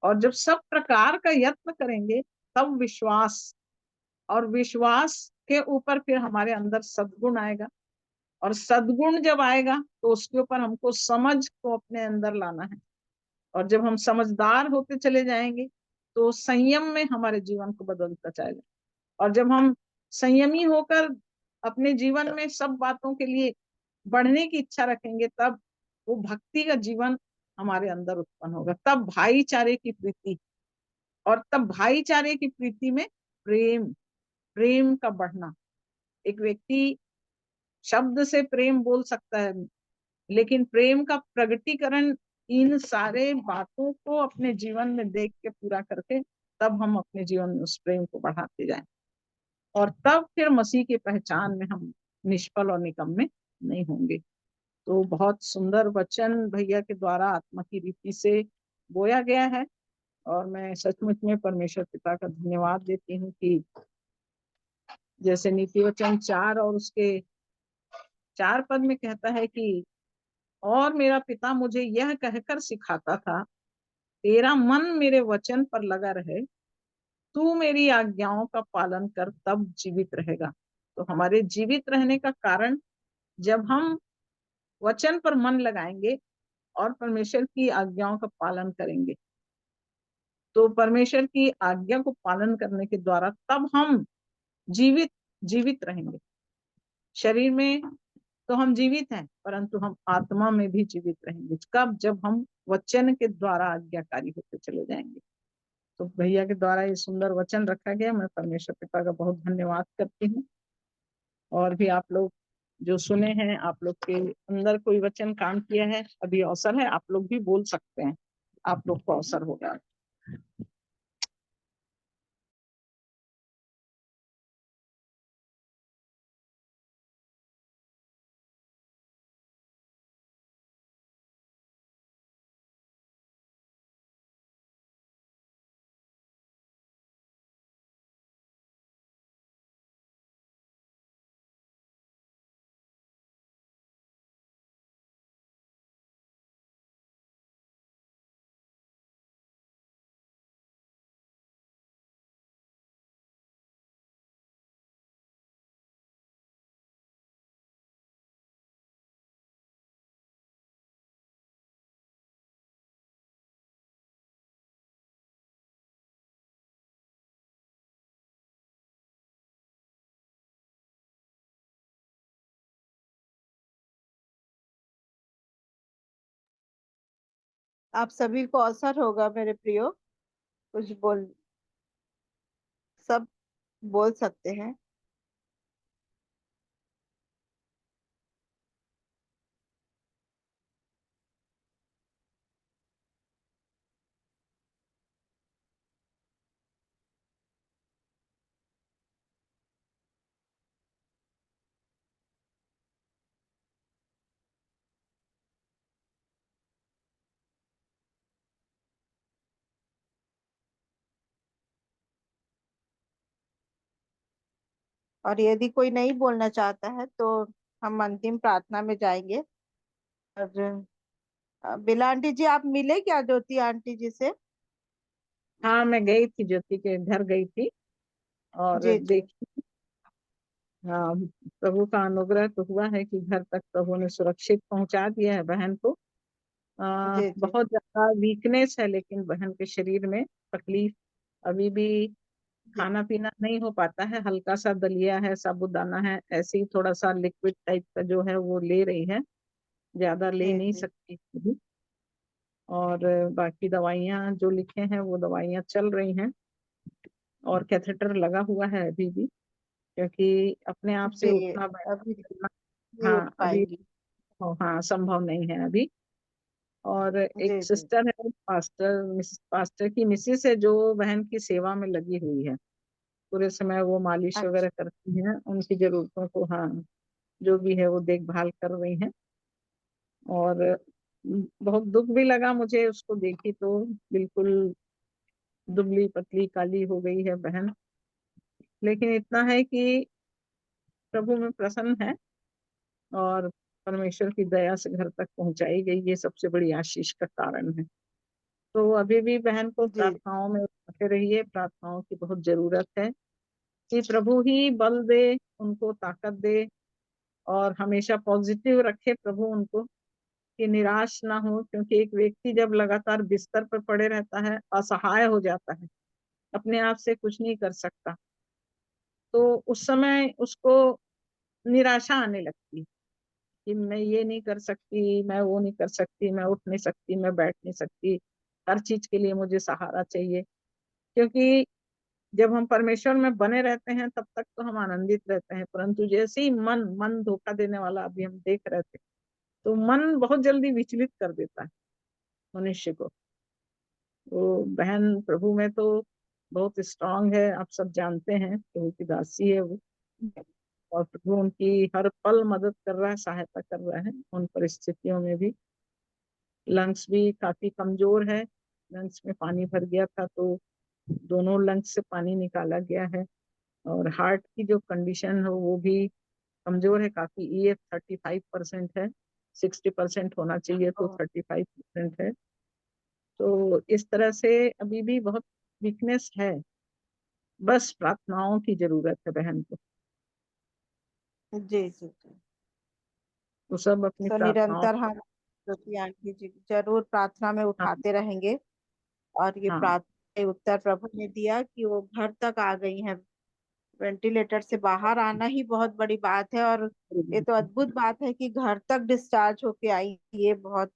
और जब सब प्रकार का यत्न करेंगे तब विश्वास, और विश्वास के ऊपर फिर हमारे अंदर सद्गुण आएगा, और सद्गुण जब आएगा तो उसके ऊपर हमको समझ को अपने अंदर लाना है। और जब हम समझदार होते चले जाएंगे तो संयम में हमारे जीवन को बदलता चलेगा। और जब हम संयमी होकर अपने जीवन में सब बातों के लिए बढ़ने की इच्छा रखेंगे, तब वो भक्ति का जीवन हमारे अंदर उत्पन्न होगा। तब भाईचारे की प्रीति, और तब भाईचारे की प्रीति में प्रेम, प्रेम का बढ़ना। एक व्यक्ति शब्द से प्रेम बोल सकता है, लेकिन प्रेम का प्रगटीकरण इन सारे बातों को अपने जीवन में देख के पूरा करके तब हम अपने जीवन में उस प्रेम को बढ़ाते जाएं, और तब फिर मसीह की पहचान में हम निष्फल और निकम्मे नहीं होंगे। तो बहुत सुंदर वचन भैया के द्वारा आत्मा की रीति से बोया गया है, और मैं सचमुच में परमेश्वर पिता का धन्यवाद देती हूँ कि जैसे नीति वचन 4 और उसके 4 पद में कहता है कि और मेरा पिता मुझे यह कहकर सिखाता था, तेरा मन मेरे वचन पर लगा रहे, तू मेरी आज्ञाओं का पालन कर, तब जीवित रहेगा। तो हमारे जीवित रहने का कारण, जब हम वचन पर मन लगाएंगे और परमेश्वर की आज्ञाओं का पालन करेंगे, तो परमेश्वर की आज्ञा को पालन करने के द्वारा तब हम जीवित जीवित रहेंगे। शरीर में तो हम जीवित हैं, परंतु हम आत्मा में भी जीवित रहेंगे। कब? जब हम वचन के द्वारा आज्ञाकारी होते चले जाएंगे। तो भैया के द्वारा ये सुंदर वचन रखा गया, मैं परमेश्वर पिता का बहुत धन्यवाद करती हूँ। और भी आप लोग जो सुने हैं, आप लोग के अंदर कोई वचन काम किया है, अभी अवसर है, आप लोग भी बोल सकते हैं, आप लोग को अवसर होगा। आप सभी को अवसर होगा मेरे प्रियो, कुछ बोल, सब बोल सकते हैं। और यदि कोई नहीं बोलना चाहता है तो हम अंतिम प्रार्थना में जाएंगे। और बिला आंटी जी, आप मिले क्या ज्योति आंटी जी से? हाँ, मैं गई थी, ज्योति के घर गई थी और जी जी देखी। हाँ, प्रभु का अनुग्रह तो हुआ है कि घर तक प्रभु ने सुरक्षित पहुंचा दिया है बहन को। जी जी बहुत ज्यादा वीकनेस है, लेकिन बहन के शरीर में तकलीफ अभी भी, जी खाना पीना नहीं हो पाता है, हल्का सा दलिया है, साबूदाना है, ऐसे ही थोड़ा सा लिक्विड टाइप का जो है वो ले रही है, ज्यादा ले जी नहीं जी सकती अभी। और बाकी दवाइयाँ जो लिखे हैं वो दवाइयाँ चल रही हैं, और कैथेटर लगा हुआ है अभी भी, क्योंकि अपने आप से जी उठना बैठना अभी चलना, नहीं उठ हाँ अभी, पाएंगी। हाँ संभव नहीं है अभी। और जी एक जी सिस्टर है, पास्टर की मिसेस है, जो बहन की सेवा में लगी हुई है, पूरे समय वो मालिश अच्छा वगैरह करती हैं, उनकी जरूरतों को, हाँ जो भी है वो देखभाल कर रही हैं। और बहुत दुख भी लगा मुझे उसको देखी तो, बिल्कुल दुबली पतली काली हो गई है बहन। लेकिन इतना है कि प्रभु में प्रसन्न है, और परमेश्वर की दया से घर तक पहुंचाई गई, ये सबसे बड़ी आशीष का कारण है। तो अभी भी बहन को जी प्रार्थनाओं में रखे रहिए, प्रार्थनाओं की बहुत जरूरत है कि प्रभु ही बल दे, उनको ताकत दे, और हमेशा पॉजिटिव रखे प्रभु उनको, कि निराश ना हो। क्योंकि एक व्यक्ति जब लगातार बिस्तर पर पड़े रहता है, असहाय हो जाता है, अपने आप से कुछ नहीं कर सकता, तो उस समय उसको निराशा आने लगती है कि मैं ये नहीं कर सकती, मैं वो नहीं कर सकती, मैं उठ नहीं सकती, मैं बैठ नहीं सकती, हर चीज के लिए मुझे सहारा चाहिए। क्योंकि जब हम परमेश्वर में बने रहते हैं तब तक तो हम आनंदित रहते हैं, परंतु जैसे ही मन मन धोखा देने वाला, अभी हम देख रहे थे, तो मन बहुत जल्दी विचलित कर देता है। मनुष्य को। वो बहन प्रभु में तो बहुत स्ट्रांग है, आप सब जानते हैं, प्रभु की दासी है वो, और प्रभु उनकी हर पल मदद कर रहा है, सहायता कर रहा है उन परिस्थितियों में भी। लंग्स भी काफी कमजोर है, लंग्स में पानी भर गया था तो दोनों लंग्स से पानी निकाला गया है, और हार्ट की जो कंडीशन है वो भी कमजोर है काफी। EF 35% है, 60% होना चाहिए तो 35% है। तो इस तरह से अभी भी बहुत वीकनेस है, बस प्रार्थनाओं की जरूरत है बहन को। जी जी जी। तो सब अपनी तो प्रार्थनाओं। निरंतर हम ज्योति आंटी जी जरूर प्रार्थना में हाँ उठाते रहेंगे। और ये हाँ प्रार्थना के उत्तर प्रभु ने दिया कि वो घर तक आ गई हैं। वेंटिलेटर से बाहर आना ही बहुत बड़ी बात है, और ये तो अद्भुत बात है कि घर तक डिस्चार्ज होके आई। ये बहुत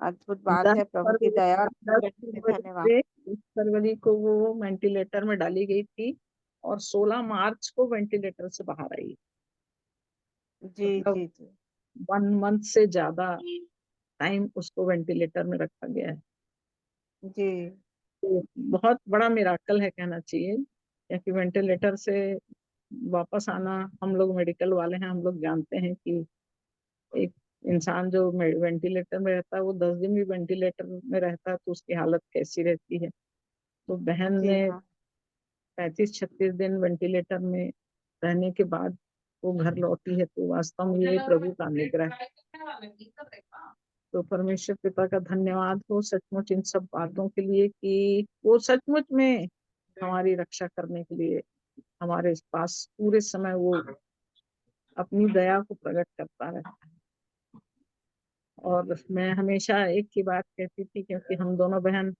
अद्भुत बात दस है, प्रभु की फरवरी दया और 10 में फरवरी धन्यवाद। से 10 फरवरी को वो वेंटिलेटर में डाली गई थी, और 16 मार्च को वेंटिलेटर से बाहर आई। जी मतलब जी जी 1 मंथ से ज्यादा टाइम उसको वेंटिलेटर में रखा गया है। जी तो बहुत बड़ा मिराकल है कहना चाहिए, क्योंकि वेंटिलेटर से वापस आना, हम लोग मेडिकल वाले हैं, हम लोग जानते हैं कि एक इंसान जो वेंटिलेटर में रहता है वो 10 दिन भी वेंटिलेटर में रहता है तो उसकी हालत कैसी रहती है। तो बहन जी ने हाँ 35-36 दिन वेंटिलेटर में रहने के बाद वो घर लौटी है, तो वास्तव में ये प्रभु का अनुग्रह है। तो परमेश्वर पिता का धन्यवाद हो सचमुच इन सब बातों के लिए कि वो सचमुच में हमारी रक्षा करने के लिए हमारे पास पूरे समय वो अपनी दया को प्रकट करता रहता है। और मैं हमेशा एक ही बात कहती थी, क्योंकि हम दोनों बहन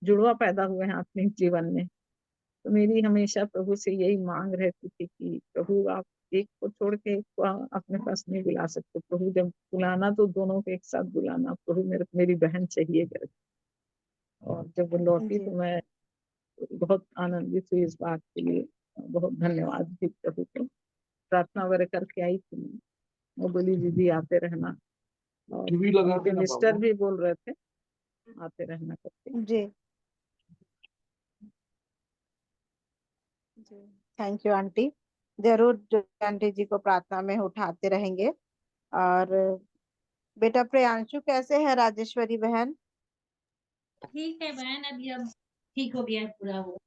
जुड़वा पैदा हुए हैं अपने जीवन में, तो मेरी हमेशा प्रभु से यही मांग रहती थी कि प्रभु आप एक को छोड़ के एक को अपने पास नहीं बुला सकते, प्रभु जब बुलाना तो दोनों को एक साथ बुलाना, प्रभु मेरी बहन चाहिए करके। और जब वो लौटी जी तो मैं बहुत आनंदित हुई इस बात के लिए, बहुत धन्यवाद भी प्रभु को। प्रार्थना वगैरह करके आई थी, वो बोली दीदी आते रहना, और उनके मिस्टर भी बोल रहे थे आते रहना करके। जी जी। Thank you aunty. जरूर जो आंटी जी को प्रार्थना में उठाते रहेंगे। और बेटा प्रियांशु कैसे है राजेश्वरी बहन? ठीक है बहन, अभी अब ठीक हो गया है पूरा वो।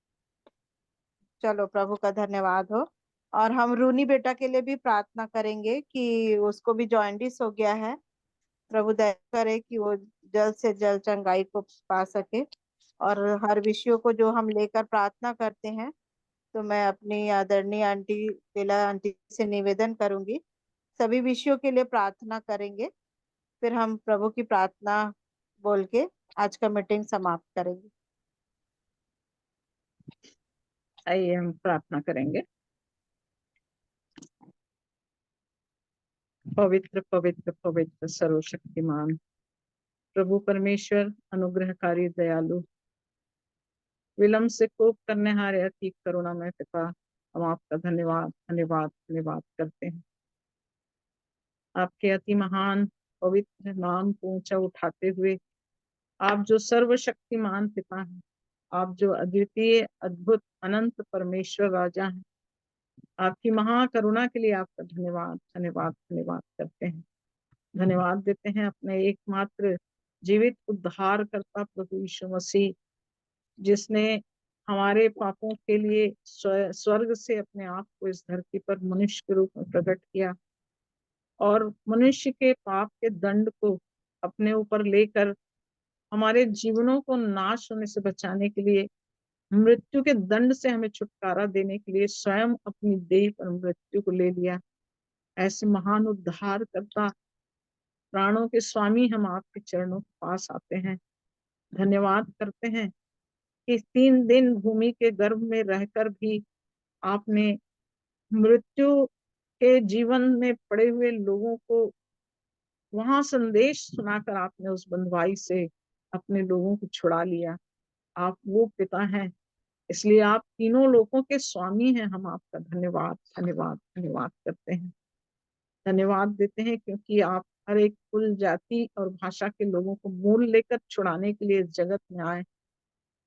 चलो प्रभु का धन्यवाद हो। और हम रूनी बेटा के लिए भी प्रार्थना करेंगे कि उसको भी जॉइंडिस हो गया है। प्रभु दया करे कि वो जल्द से जल्द चंगाई को पा सके। और हर विषयों को जो हम लेकर प्रार्थना करते हैं, तो मैं अपनी आदरणीय आंटी लीला आंटी से निवेदन करूंगी, सभी विषयों के लिए प्रार्थना करेंगे। फिर हम प्रभु की प्रार्थना बोल के आज का मीटिंग समाप्त करेंगे। आइए हम प्रार्थना करेंगे। पवित्र पवित्र पवित्र सर्वशक्तिमान प्रभु परमेश्वर, अनुग्रहकारी दयालु, विलम्ब से कोप करने हारे अति करुणामय पिता, हम आपका धन्यवाद धन्यवाद धन्यवाद करते हैं। आपके अति महान पवित्र नाम को ऊंचा उठाते हुए, आप जो सर्वशक्तिमान पिता हैं, आप जो अद्वितीय अद्भुत अनंत परमेश्वर राजा हैं, आपकी महाकरुणा के लिए आपका धन्यवाद धन्यवाद धन्यवाद करते हैं। धन्यवाद देते हैं अपने एकमात्र जीवित उद्धार करता प्रभु यीशु मसीह, जिसने हमारे पापों के लिए स्वर्ग से अपने आप को इस धरती पर मनुष्य के रूप में प्रकट किया, और मनुष्य के पाप के दंड को अपने ऊपर लेकर हमारे जीवनों को नाश होने से बचाने के लिए, मृत्यु के दंड से हमें छुटकारा देने के लिए स्वयं अपनी देह पर मृत्यु को ले लिया। ऐसे महान उद्धार करता, प्राणों के स्वामी, हम आपके चरणों के पास आते हैं। धन्यवाद करते हैं कि 3 दिन भूमि के गर्भ में रहकर भी आपने मृत्यु के जीवन में पड़े हुए लोगों को वहां संदेश सुनाकर आपने उस बंधुआई से अपने लोगों को छुड़ा लिया। आप वो पिता हैं, इसलिए आप तीनों लोगों के स्वामी हैं। हम आपका धन्यवाद धन्यवाद धन्यवाद करते हैं। धन्यवाद देते हैं क्योंकि आप हर एक कुल, जाति और भाषा के लोगों को मोल लेकर छुड़ाने के लिए इस जगत में आए।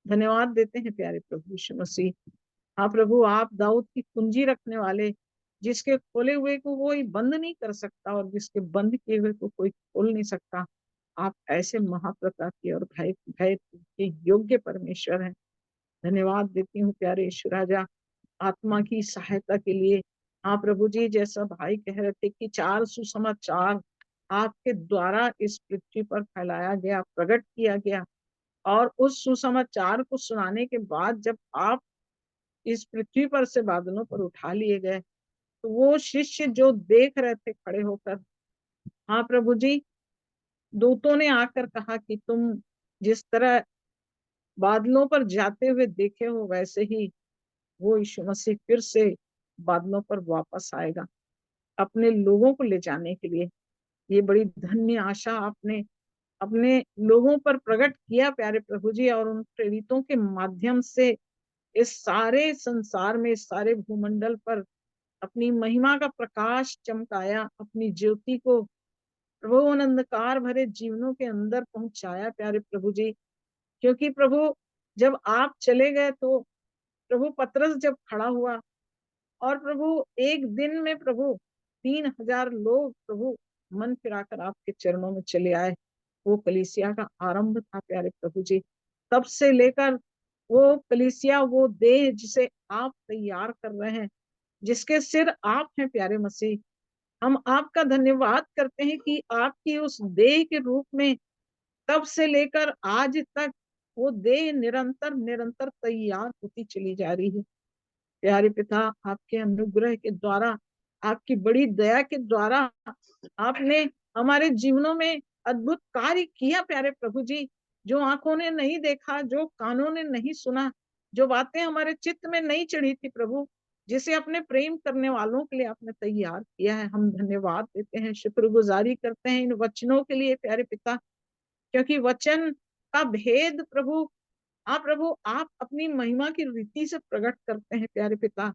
धन्यवाद देते हैं प्यारे प्रभु यीशु मसीह। हाँ प्रभु, आप दाऊद की कुंजी रखने वाले, जिसके खोले हुए को कोई बंद नहीं कर सकता और जिसके बंद किए हुए को कोई खोल नहीं सकता। आप ऐसे महाप्रतापी और भय भय के योग्य परमेश्वर हैं। धन्यवाद देती हूँ प्यारे यीशु राजा, आत्मा की सहायता के लिए। हाँ प्रभु जी, जैसा भाई कह रहे थे कि 4 सुसमाचार आपके द्वारा इस पृथ्वी पर फैलाया गया, प्रकट किया गया, और उस सुसमाचार को सुनाने के बाद जब आप इस पृथ्वी पर से बादलों पर उठा लिए गए, तो वो शिष्य जो देख रहे थे खड़े होकर, हाँ प्रभु जी, दूतों ने आकर कहा कि तुम जिस तरह बादलों पर जाते हुए देखे हो, वैसे ही वो यीशु मसीह फिर से बादलों पर वापस आएगा अपने लोगों को ले जाने के लिए। ये बड़ी धन्य आशा आपने अपने लोगों पर प्रकट किया प्यारे प्रभु जी, और उन प्रेरितों के माध्यम से इस सारे संसार में, इस सारे भूमंडल पर अपनी महिमा का प्रकाश चमकाया, अपनी ज्योति को प्रभु उन अंधकार भरे जीवनों के अंदर पहुंचाया प्यारे प्रभु जी। क्योंकि प्रभु जब आप चले गए तो प्रभु पतरस जब खड़ा हुआ, और प्रभु एक दिन में प्रभु 3000 लोग प्रभु मन फिराकर आपके चरणों में चले आए। वो कलीसिया का आरंभ था प्यारे प्रभु जी। तब से लेकर वो कलीसिया, वो देह जिसे आप तैयार कर रहे हैं, जिसके सिर आप हैं प्यारे मसीह, हम आपका धन्यवाद करते हैं कि आपकी उस देह के रूप में तब से लेकर आज तक वो देह निरंतर निरंतर तैयार होती चली जा रही है। प्यारे पिता, आपके अनुग्रह के द्वारा, आपकी बड़ी दया के द्वारा आपने हमारे जीवनों में अद्भुत कार्य किया प्यारे प्रभु जी। जो आंखों ने नहीं देखा, जो कानों ने नहीं सुना, जो बातें हमारे चित्त में नहीं चढ़ी थी प्रभु, जिसे अपने प्रेम करने वालों के लिए आपने तैयार किया है, हम धन्यवाद देते हैं, शुक्रगुजारी करते हैं इन वचनों के लिए प्यारे पिता। क्योंकि वचन का भेद प्रभु, हाँ प्रभु, आप अपनी महिमा की रीति से प्रकट करते हैं प्यारे पिता।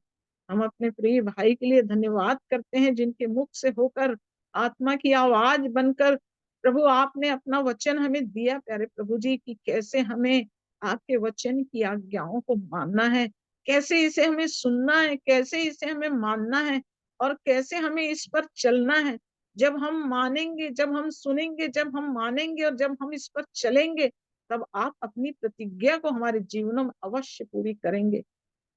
हम अपने प्रिय भाई के लिए धन्यवाद करते हैं, जिनके मुख से होकर आत्मा की आवाज बनकर प्रभु आपने अपना वचन हमें दिया प्यारे प्रभु जी, कि कैसे हमें आपके वचन की आज्ञाओं को मानना है, कैसे इसे हमें सुनना है, कैसे इसे हमें मानना है, और कैसे हमें इस पर चलना है। जब हम मानेंगे, जब हम सुनेंगे, जब हम मानेंगे और जब हम इस पर चलेंगे, तब आप अपनी प्रतिज्ञा को हमारे जीवनों में अवश्य पूरी करेंगे।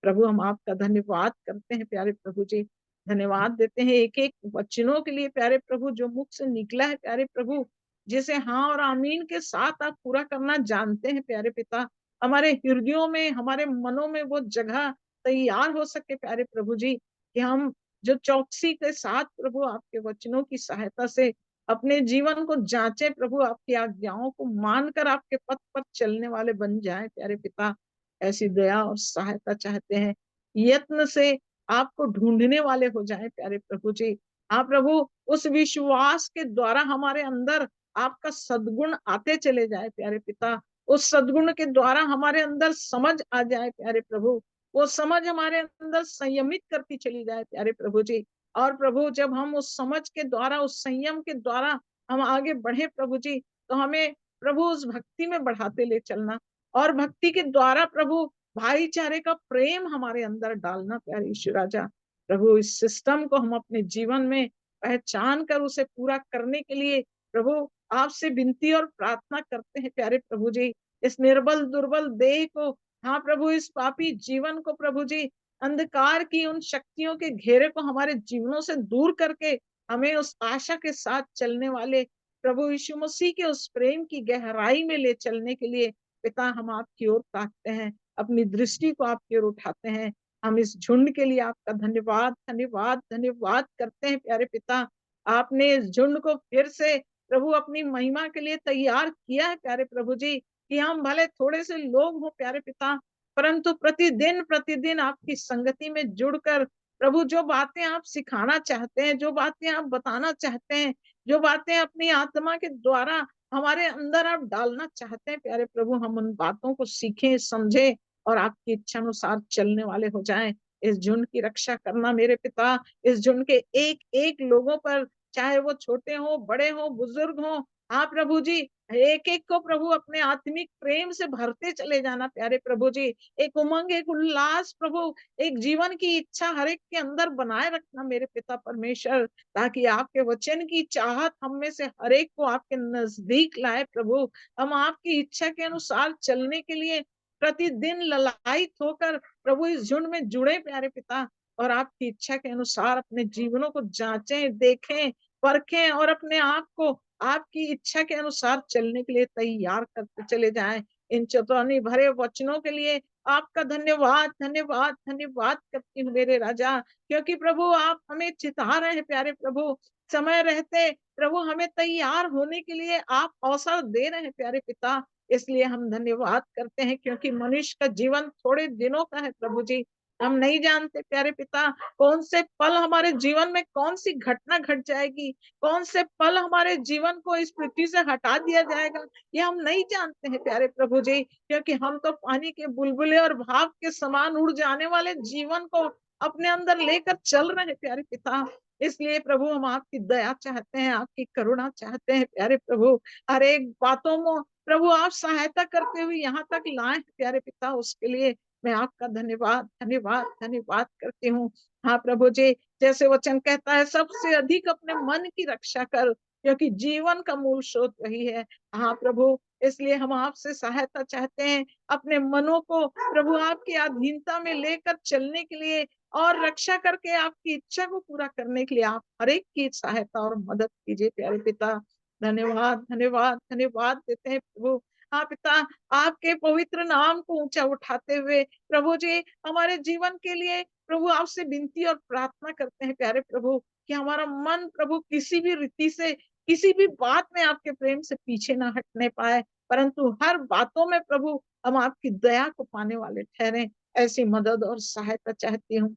प्रभु, हम आपका धन्यवाद करते हैं प्यारे प्रभु जी। धन्यवाद देते हैं एक एक वचनों के लिए प्यारे प्रभु, जो मुख से निकला है प्यारे प्रभु, जिसे हाँ और आमीन के साथ आप पूरा करना जानते हैं प्यारे पिता। हमारे हृदयों में, हमारे मनों में वो जगह तैयार हो सके प्यारे प्रभु जी, कि हम जो चौकसी के साथ प्रभु आपके वचनों की सहायता से अपने जीवन को जांचे प्रभु, आपकी आज्ञाओं को मानकर आपके पथ पर चलने वाले बन जाएं प्यारे पिता। ऐसी दया और सहायता चाहते हैं, यत्न से आपको ढूंढने वाले हो जाएं प्यारे प्रभु जी। आप प्रभु उस विश्वास के द्वारा हमारे अंदर आपका सद्गुण आते चले जाए प्यारे पिता। उस सद्गुण के द्वारा हमारे अंदर समझ आ जाए प्यारे प्रभु, वो समझ हमारे अंदर संयमित करती चली जाए प्यारे प्रभु जी। और प्रभु जब हम उस समझ के द्वारा, उस संयम के द्वारा हम आगे बढ़े प्रभु जी, तो हमें प्रभु उस भक्ति में बढ़ाते ले चलना, और भक्ति के द्वारा प्रभु भाईचारे का प्रेम हमारे अंदर डालना प्यारे ईश्वर राजा। प्रभु इस सिस्टम को हम अपने जीवन में पहचान कर उसे पूरा करने के लिए प्रभु आपसे विनती और प्रार्थना करते हैं प्यारे प्रभु जी। इस निर्बल दुर्बल देह को, हाँ प्रभु, इस पापी जीवन को प्रभु जी, अंधकार की उन शक्तियों के घेरे को हमारे जीवनों से दूर करके हमें उस आशा के साथ चलने वाले प्रभु यीशु मसीह के उस प्रेम की गहराई में ले चलने के लिए पिता हम आपकी ओर ताकते हैं, अपनी दृष्टि को आपकी ओर उठाते हैं। हम इस झुंड के लिए आपका धन्यवाद धन्यवाद धन्यवाद करते हैं प्यारे पिता। आपने इस झुंड को फिर से प्रभु अपनी महिमा के लिए तैयार किया है प्यारे प्रभु जी, कि हम भले थोड़े से लोग हो प्यारे पिता, परंतु प्रतिदिन प्रतिदिन आपकी संगति में जुड़कर प्रभु जो बातें आप सिखाना चाहते हैं, जो बातें आप बताना चाहते हैं, जो बातें अपनी आत्मा के द्वारा हमारे अंदर आप डालना चाहते हैं प्यारे प्रभु, हम उन बातों को सीखें, समझें और आपकी इच्छा अनुसार चलने वाले हो जाएं। इस झुंड की रक्षा करना मेरे पिता, इस झुंड के एक एक लोगों पर चाहे वो छोटे हो, बड़े हो, बुजुर्ग हो। हाँ प्रभु जी, एक एक को प्रभु अपने आत्मिक प्रेम से भरते चले जाना प्यारे प्रभु जी। एक उमंग, एक उल्लास प्रभु, एक जीवन की इच्छा हर एक के अंदर बनाए रखना मेरे पिता परमेश्वर, ताकि आपके वचन की चाहत हम में से हर एक को आपके नजदीक लाए प्रभु। हम आपकी इच्छा के अनुसार चलने के लिए प्रतिदिन ललायित होकर प्रभु इस झुंड में जुड़े प्यारे पिता, और आपकी इच्छा के अनुसार अपने जीवनों को जांचें, देखें, परखें और अपने आप को आपकी इच्छा के अनुसार चलने के लिए तैयार करते चले जाएं। इन चेतावनी भरे वचनों के लिए आपका धन्यवाद धन्यवाद धन्यवाद करती हूँ मेरे राजा, क्योंकि प्रभु आप हमें चिता रहे हैं प्यारे प्रभु। समय रहते प्रभु हमें तैयार होने के लिए आप अवसर दे रहे हैं प्यारे पिता। इसलिए हम धन्यवाद करते हैं, क्योंकि मनुष्य का जीवन थोड़े दिनों का है प्रभु जी। हम नहीं जानते प्यारे पिता कौन से पल हमारे जीवन में कौन सी घटना घट जाएगी, कौन से पल हमारे जीवन को इस पृथ्वी से हटा दिया जाएगा, ये हम नहीं जानते हैं प्यारे प्रभु जी। क्योंकि हम तो पानी के बुलबुले और भाप के समान उड़ जाने वाले जीवन को अपने अंदर लेकर चल रहे हैं प्यारे पिता। इसलिए प्रभु हम आपकी दया चाहते हैं, आपकी करुणा चाहते हैं प्यारे प्रभु। हर एक बातों में प्रभु आप सहायता करते हुए यहाँ तक लाए प्यारे पिता, उसके लिए मैं आपका धन्यवाद धन्यवाद धन्यवाद करती हूँ। हाँ प्रभु जी, जैसे वचन कहता है सबसे अधिक अपने मन की रक्षा कर, क्योंकि जीवन का मूल स्रोत वही है। हाँ प्रभु, इसलिए हम आपसे सहायता चाहते हैं अपने मनों को प्रभु आपकी अधीनता में लेकर चलने के लिए, और रक्षा करके आपकी इच्छा को पूरा करने के लिए आप हर एक की सहायता और मदद कीजिए प्यारे पिता। धन्यवाद धन्यवाद धन्यवाद देते हैं प्रभु। हाँ पिता, आपके पवित्र नाम को ऊंचा उठाते हुए प्रभु जी हमारे जीवन के लिए प्रभु आपसे विनती और प्रार्थना करते हैं प्यारे प्रभु, कि हमारा मन प्रभु किसी भी रीति से, किसी भी बात में आपके प्रेम से पीछे ना हटने पाए, परंतु हर बातों में प्रभु हम आपकी दया को पाने वाले ठहरे। ऐसी मदद और सहायता चाहती हूँ।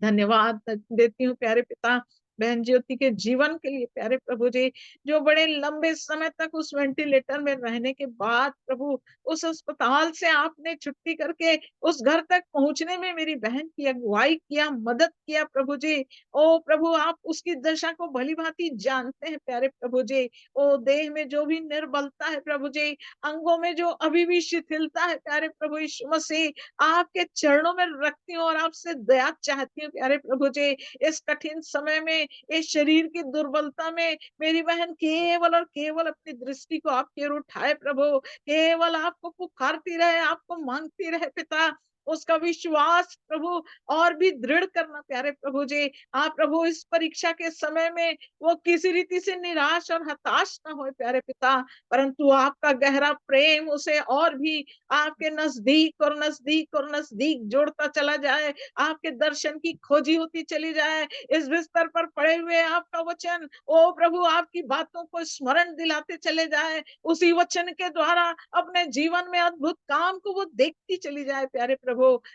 धन्यवाद देती हूँ प्यारे पिता बहन ज्योति के जीवन के लिए प्यारे प्रभु जी, जो बड़े लंबे समय तक उस वेंटिलेटर में रहने के बाद प्रभु उस अस्पताल से आपने छुट्टी करके उस घर तक पहुंचने में मेरी बहन की अगुवाई किया, मदद किया प्रभु जी। ओ प्रभु, आप उसकी दशा को भली भांति जानते हैं प्यारे प्रभु जी। ओ देह में जो भी निर्बलता है प्रभु जी, अंगों में जो अभी भी शिथिलता है प्यारे प्रभु यीशु मसीह, आपके चरणों में रखती हूँ और आपसे दया चाहती हूँ प्यारे प्रभु जी। इस कठिन समय में, इस शरीर की दुर्बलता में मेरी बहन केवल और केवल अपनी दृष्टि को आपकी ओर उठाए प्रभु, केवल आपको पुकारती रहे, आपको मांगती रहे पिता। उसका विश्वास प्रभु और भी दृढ़ करना प्यारे प्रभु जी। आप प्रभु इस परीक्षा के समय में वो किसी रीति से निराश और हताश ना हो प्यारे पिता, परंतु आपका गहरा प्रेम उसे और भी आपके नजदीक और नजदीक और नजदीक जोड़ता चला जाए, आपके दर्शन की खोजी होती चली जाए। इस बिस्तर पर पड़े हुए आपका वचन ओ प्रभु आपकी बातों को स्मरण दिलाते चले जाए, उसी वचन के द्वारा अपने जीवन में अद्भुत काम को वो देखती चली जाए प्यारे प्रभु।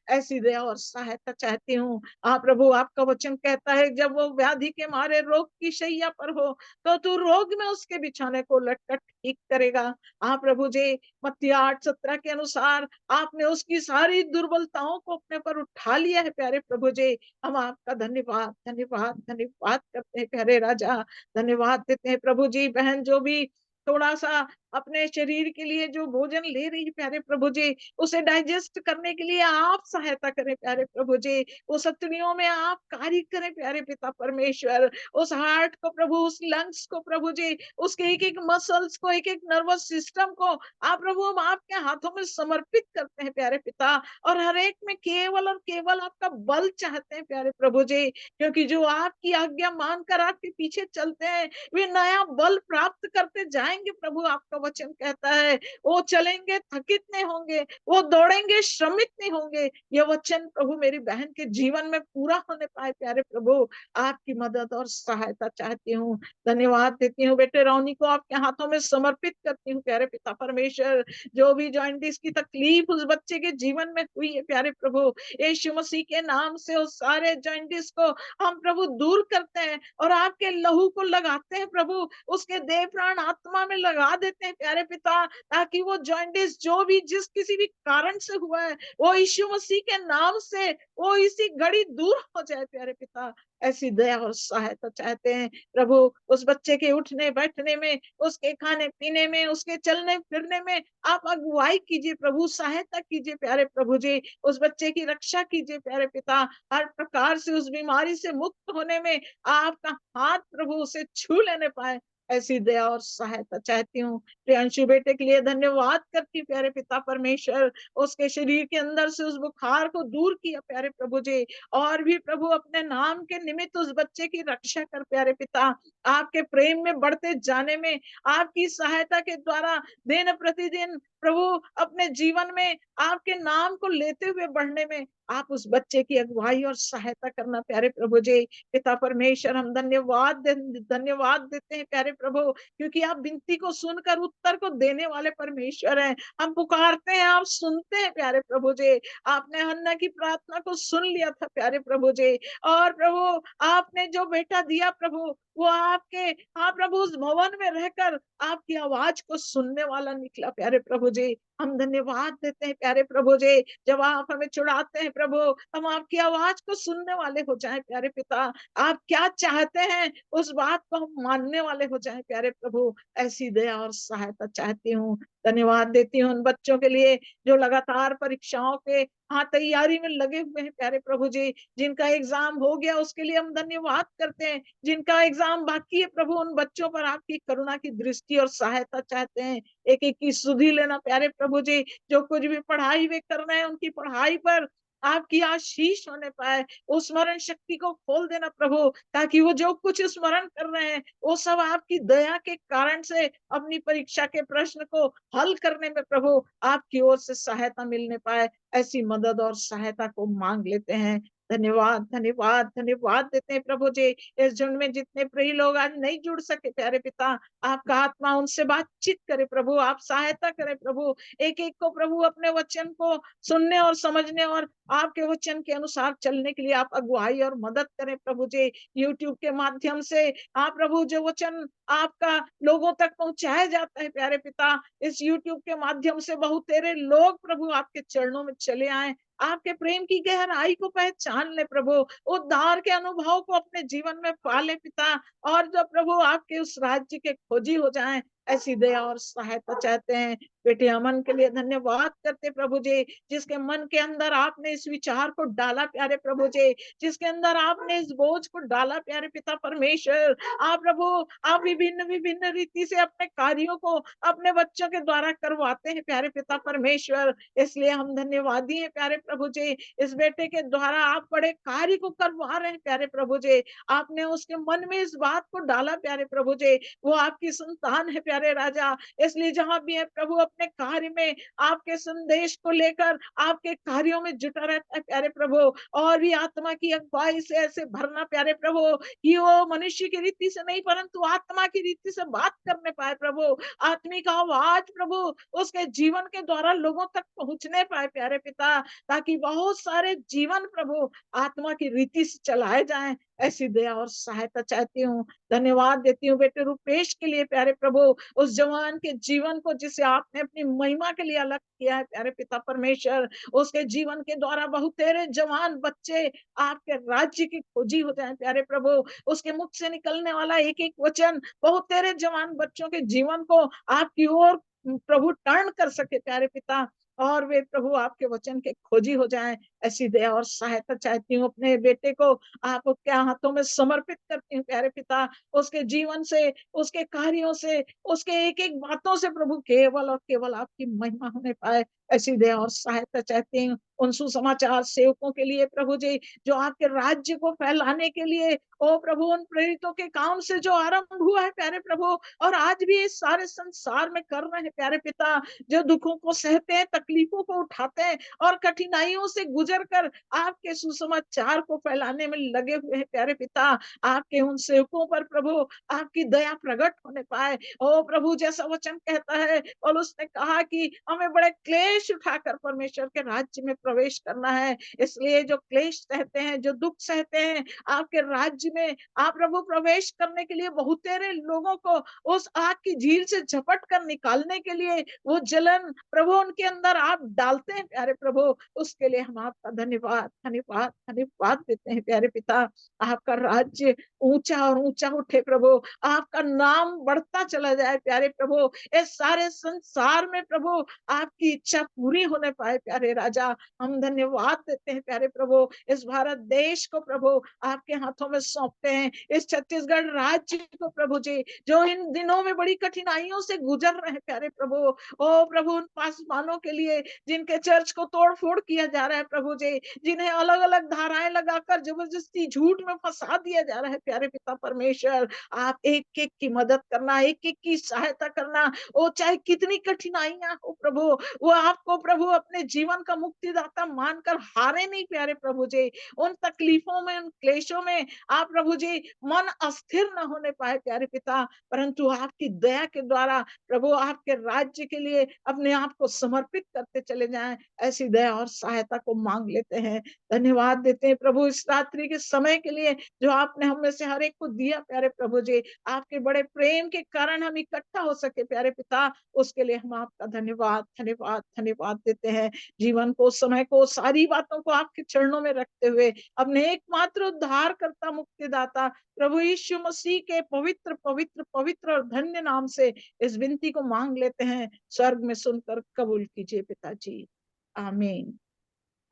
ऐसी दया और सहायता चाहती हूँ। हाँ प्रभु, आपका वचन कहता है जब वो व्याधि के मारे रोग की शैया पर हो तो तू रोग में उसके बिछाने को लटकट ठीक करेगा। हाँ प्रभु जी, मत्ती 8:17 के अनुसार आपने उसकी सारी दुर्बलताओं को अपने पर उठा लिया है प्यारे प्रभु जी। हम आपका धन्यवाद धन्यवाद धन्यवाद करते हैं प्यारे राजा। धन्यवाद देते हैं प्रभु जी, बहन जो भी थोड़ा सा अपने शरीर के लिए जो भोजन ले रही है प्यारे प्रभु जी, उसे डाइजेस्ट करने के लिए आप सहायता करें प्यारे प्रभु जी। उस हथेलियों में आप कार्य करें प्यारे पिता परमेश्वर। उस हार्ट को प्रभु, उस लंग्स को प्रभु जी, उसके एक एक मसल्स को, एक एक नर्वस सिस्टम को आप प्रभु हम आपके हाथों में समर्पित करते हैं प्यारे पिता। और हर एक में केवल और केवल आपका बल चाहते हैं प्यारे प्रभु जी, क्योंकि जो आपकी आज्ञा मानकर आपके पीछे चलते हैं वे नया बल प्राप्त करते जाएंगे प्रभु। आपका वचन कहता है वो चलेंगे थकित नहीं होंगे, वो दौड़ेंगे श्रमित नहीं होंगे। यह वचन प्रभु मेरी बहन के जीवन में पूरा होने पाए प्यारे प्रभु, आपकी मदद और सहायता चाहती हूँ। धन्यवाद देती हूँ बेटे रौनी को आपके हाथों में समर्पित करती हूँ प्यारे पिता परमेश्वर। जो भी जॉइंटिस की तकलीफ उस बच्चे के जीवन में हुई है प्यारे प्रभु, यीशु मसीह के नाम से उस सारे जॉइंटिस को हम प्रभु दूर करते हैं और आपके लहू को लगाते हैं प्रभु, उसके देह प्राण आत्मा में लगा देते हैं प्यारे पिता, ताकि वो जॉइंटिस जो भी जिस किसी भी कारण से हुआ है, वो यीशु मसीह के नाम से वो इसी घड़ी दूर हो जाए प्यारे पिता। ऐसी दया और सहायता चाहते हैं प्रभु, उस बच्चे के उठने बैठने में, उसके खाने पीने में, उसके चलने फिरने में आप अगुवाई कीजिए प्रभु, सहायता कीजिए प्यारे प्रभु जी। उस बच्चे की रक्षा कीजिए प्यारे पिता, हर प्रकार से उस बीमारी से मुक्त होने में आपका हाथ प्रभु उसे छू लेने पाए, ऐसी दया और सहायता चाहती हूँ। प्रियांशु बेटे के लिए धन्यवाद करती हूँ प्यारे पिता परमेश्वर, उसके शरीर के अंदर से उस बुखार को दूर किया प्यारे प्रभु जी। और भी प्रभु अपने नाम के निमित्त उस बच्चे की रक्षा कर प्यारे पिता, आपके प्रेम में बढ़ते जाने में, आपकी सहायता के द्वारा दिन प्रतिदिन प्रभु अपने जीवन में आपके नाम को लेते हुए बढ़ने में आप उस बच्चे की अगुवाई और सहायता करना प्यारे प्रभु जी। पिता परमेश्वर हम धन्यवाद देते हैं प्यारे प्रभु, क्योंकि आप विनती को सुनकर उत्तर को देने वाले परमेश्वर हैं। हम पुकारते हैं, आप सुनते हैं प्यारे प्रभु जी। आपने हन्ना की प्रार्थना को सुन लिया था प्यारे प्रभु जी, और प्रभु आपने जो बेटा दिया प्रभु, वो आपके हाँ प्रभु उस भवन में रहकर आपकी आवाज को सुनने वाला निकला प्यारे प्रभु जी। हम धन्यवाद देते हैं प्यारे प्रभु जी, जब आप हमें छुड़ाते हैं प्रभु, हम आपकी आवाज को सुनने वाले हो जाएं प्यारे पिता। आप क्या चाहते हैं उस बात को हम मानने वाले हो जाएं प्यारे प्रभु, ऐसी दया और सहायता चाहती हूँ। धन्यवाद देती हूँ उन बच्चों के लिए जो लगातार परीक्षाओं के तैयारी में लगे हुए हैं प्यारे प्रभु जी। जिनका एग्जाम हो गया उसके लिए हम धन्यवाद करते हैं, जिनका एग्जाम बाकी है प्रभु उन बच्चों पर आपकी करुणा की दृष्टि और सहायता चाहते हैं। एक एक की सुधि लेना प्यारे प्रभु जी, जो कुछ भी पढ़ाई वे कर रहे हैं उनकी पढ़ाई पर आपकी आशीष होने पाए, उस स्मरण शक्ति को खोल देना प्रभु, ताकि वो जो कुछ स्मरण कर रहे हैं वो सब आपकी दया के कारण से अपनी परीक्षा के प्रश्न को हल करने में प्रभु आपकी ओर से सहायता मिलने पाए, ऐसी मदद और सहायता को मांग लेते हैं। धन्यवाद धन्यवाद धन्यवाद देते हैं प्रभु जी। इस झुंड में जितने प्रिय लोग आज नहीं जुड़ सके प्यारे पिता, आपका आत्मा उनसे बातचीत करे प्रभु, आप सहायता करें प्रभु, एक एक को प्रभु अपने वचन को सुनने और समझने और आपके वचन के अनुसार चलने के लिए आप अगुवाई और मदद करें प्रभु जी। यूट्यूब के माध्यम से आप प्रभु जो वचन आपका लोगों तक पहुंचाया जाता है प्यारे पिता, इस यूट्यूब के माध्यम से बहुतेरे लोग प्रभु आपके चरणों में चले आए, आपके प्रेम की गहराई को पहचान ले प्रभु, उद्धार के अनुभव को अपने जीवन में पाले पिता, और जो प्रभु आपके उस राज्य के खोजी हो जाएं, ऐसी दया और सहायता चाहते हैं। बेटे अमन के लिए धन्यवाद करते प्रभु जी, जिसके मन के अंदर आपने इस विचार को डाला प्यारे प्रभु जी, जिसके अंदर आपने इस बोझ को डाला प्यारे पिता परमेश्वर। आप प्रभु आप विभिन्न विभिन्न रीति से अपने कार्यों को अपने बच्चों के द्वारा करवाते हैं प्यारे पिता परमेश्वर, इसलिए हम धन्यवादी हैं प्यारे प्रभु जी। इस बेटे के द्वारा आप बड़े कार्य को करवा रहे हैं प्यारे प्रभु जी, आपने उसके मन में इस बात को डाला प्यारे प्रभु जी, वो आपकी संतान है प्यारे राजा, इसलिए जहां भी है प्रभु अपने कार्य में आपके संदेश को लेकर आपके कार्यों में जुटा रहता है प्यारे प्रभु, और भी आत्मा की अगुवाई से ऐसे भरना प्यारे प्रभु कि वो मनुष्य की रीति से नहीं परंतु आत्मा की रीति से बात करने पाए प्रभु, आत्मिक आवाज प्रभु उसके जीवन के द्वारा लोगों तक पहुंचने पाए प्यारे पिता, ताकि बहुत सारे जीवन प्रभु आत्मा की रीति से चलाए जाएं, ऐसी दया और सहायता चाहती हूँ। धन्यवाद देती हूँ बेटे रुपेश के लिए प्यारे प्रभु, उस जवान के जीवन को जिसे आपने अपनी महिमा के लिए अलग किया है प्यारे पिता परमेश्वर, उसके जीवन के द्वारा बहुतेरे जवान बच्चे आपके राज्य की खोजी हो जाए प्यारे प्रभु, उसके मुख से निकलने वाला एक एक वचन बहुतेरे जवान बच्चों के जीवन को आपकी ओर प्रभु टर्न कर सके प्यारे पिता, और वे प्रभु आपके वचन के खोजी हो जाएं, ऐसी दया और सहायता चाहती हूँ। अपने बेटे को आप क्या हाथों में समर्पित करती हूँ प्यारे पिता, उसके जीवन से उसके कार्यों से उसके एक एक बातों से प्रभु केवल और केवल आपकी महिमा होने पाए, ऐसी दया और सहायता चाहती हूँ। उन सुसमाचार सेवकों के लिए प्रभु जी जो आपके राज्य को फैलाने के लिए ओ प्रभु उन प्रेरितों के काम से जो आरंभ हुआ है प्यारे प्रभु, और आज भी इस सारे संसार में कर रहे हैं प्यारे पिता, जो दुखों को सहते हैं, तकलीफों को उठाते हैं और कठिनाइयों से गुजर गुजर कर आपके सुसमाचार को फैलाने में लगे हुए हैं प्यारे पिता। आपके उन सेवकों पर प्रभु आपकी दया प्रकट होने पाए। ओ प्रभु, जैसा वचन कहता है और उसने कहा कि हमें बड़े क्लेश उठाकर परमेश्वर के राज्य में प्रवेश करना है। इसलिए जो क्लेश सहते हैं, जो दुख सहते हैं, आपके राज्य में आप प्रभु प्रवेश करने के लिए बहुतेरे लोगों को उस आग की झील से झपट कर निकालने के लिए वो जलन प्रभु उनके अंदर आप डालते हैं प्यारे प्रभु। उसके लिए हम आपका धन्यवाद धन्यवाद धन्यवाद देते हैं प्यारे पिता। आपका राज्य ऊंचा और ऊंचा उठे प्रभु, आपका नाम बढ़ता चला जाए प्यारे प्रभु। इस सारे संसार में प्रभु आपकी इच्छा पूरी होने पाए प्यारे राजा। हम धन्यवाद देते हैं प्यारे प्रभु। इस भारत देश को प्रभु आपके हाथों में सौंपते हैं। इस छत्तीसगढ़ राज्य को प्रभु जी, जो इन दिनों में बड़ी कठिनाइयों से गुजर रहे हैं प्यारे प्रभु। ओ प्रभु, उन पासवानों के लिए जिनके चर्च को तोड़ फोड़ किया जा रहा है प्रभु जी, जिन्हें अलग अलग धाराएं लगाकर जबरदस्ती झूठ में फंसा दिया जा रहा है प्यारे पिता परमेश्वर, आप एक एक की मदद करना, एक एक की सहायता करना। ओ चाहे कितनी कठिनाइयां हो प्रभु, वो आपको प्रभु अपने जीवन का मुक्तिदाता मानकर हारे नहीं प्यारे प्रभु जी। उन तकलीफों में, उन क्लेशों में आप प्रभु जी मन अस्थिर न होने पाए प्यारे पिता, परंतु आपकी दया के द्वारा प्रभु आपके राज्य के लिए अपने आप को समर्पित करते चले जाएं। ऐसी दया और सहायता को मांग लेते हैं। धन्यवाद देते हैं प्रभु इस रात्रि के समय के लिए जो आपने हम में से हर एक को दिया प्यारे प्रभु जी। आपके बड़े प्रेम के कारण हम इकट्ठा हो सके प्यारे पिता, उसके लिए हम आपका धन्यवाद धन्यवाद धन्यवाद देते हैं। जीवन को, समय को, सारी बातों को आपके चरणों में रखते हुए अपने एकमात्र उद्धार करता मुक्तिदाता प्रभु यीशु मसीह के पवित्र पवित्र पवित्र और धन्य नाम से इस विनती को मांग लेते हैं। स्वर्ग में सुनकर कबूल कीजिए पिताजी। आमीन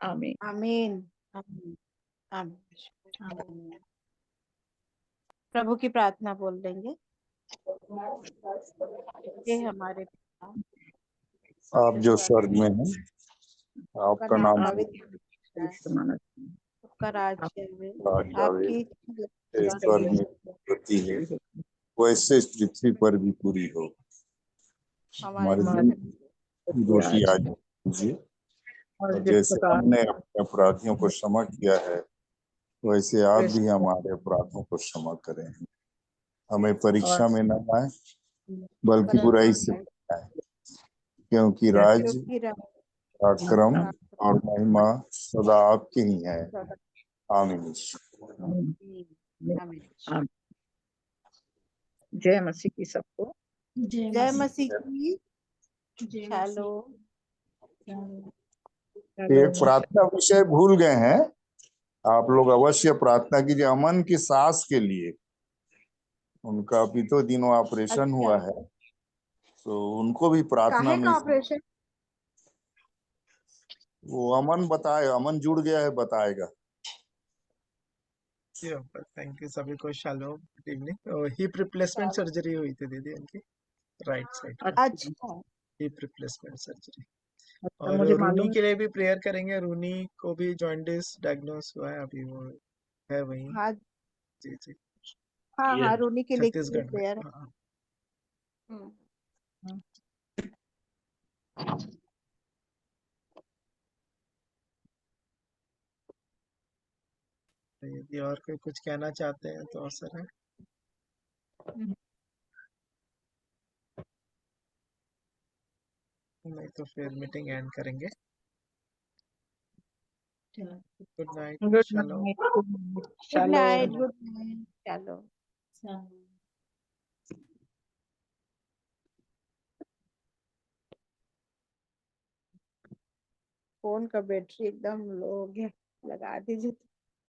आमीन आमीन आमीन आमीन। आमीन। प्रभु की प्रार्थना बोल देंगे। हे हमारे पिता, आप जो स्वर्ग में हैं, आपका नाम पवित्र है, आपका राज्य है, राज्य आवे, आपकी स्वर्ग में होती है वैसे इस पृथ्वी पर भी पूरी हो। हमारे दिन रोटी आज दीजिए, और जैसे हमने अपने अपराधियों को क्षमा किया है वैसे आप भी हमारे अपराधों को क्षमा करें। हमें परीक्षा में न लाए बल्कि बुराई से बचाएं, क्योंकि राज्य, पराक्रम और महिमा सदा आपके ही है। आमीन। जय मसीह की सबको। जय मसीह की। चलो एक प्रार्थना विषय भूल गए हैं, आप लोग अवश्य प्रार्थना कीजिए अमन की सास के लिए। उनका बीतों दिनों ऑपरेशन हुआ है, तो उनको भी प्रार्थना काहे में, का ऑपरेशन? वो अमन बताए, अमन जुड़ गया है, बताएगा। थैंक यू सभी को। Shalom, good evening. Hip replacement surgery हुई थी दीदी उनकी, राइट साइड। अच्छा, हिप रिप्लेसमेंट सर्जरी। अच्छा, और मुझे रूनी मालूम के लिए भी प्रेयर करेंगे। रूनी को भी जॉइंटिस डायग्नोस हुआ है, अभी वो है वहीं। हाँ जी जी, हाँ हाँ, रूनी के लिए छत्तीसगढ़ में। प्रेयर। हाँ। यदि और कोई कुछ कहना चाहते हैं तो अवसर है। नहीं तो फिर मीटिंग एंड करेंगे। Good night, good shalom. Night. Good night, good night, चलो। फोन का बैटरी एकदम लो हो गया, लगा दीजिए।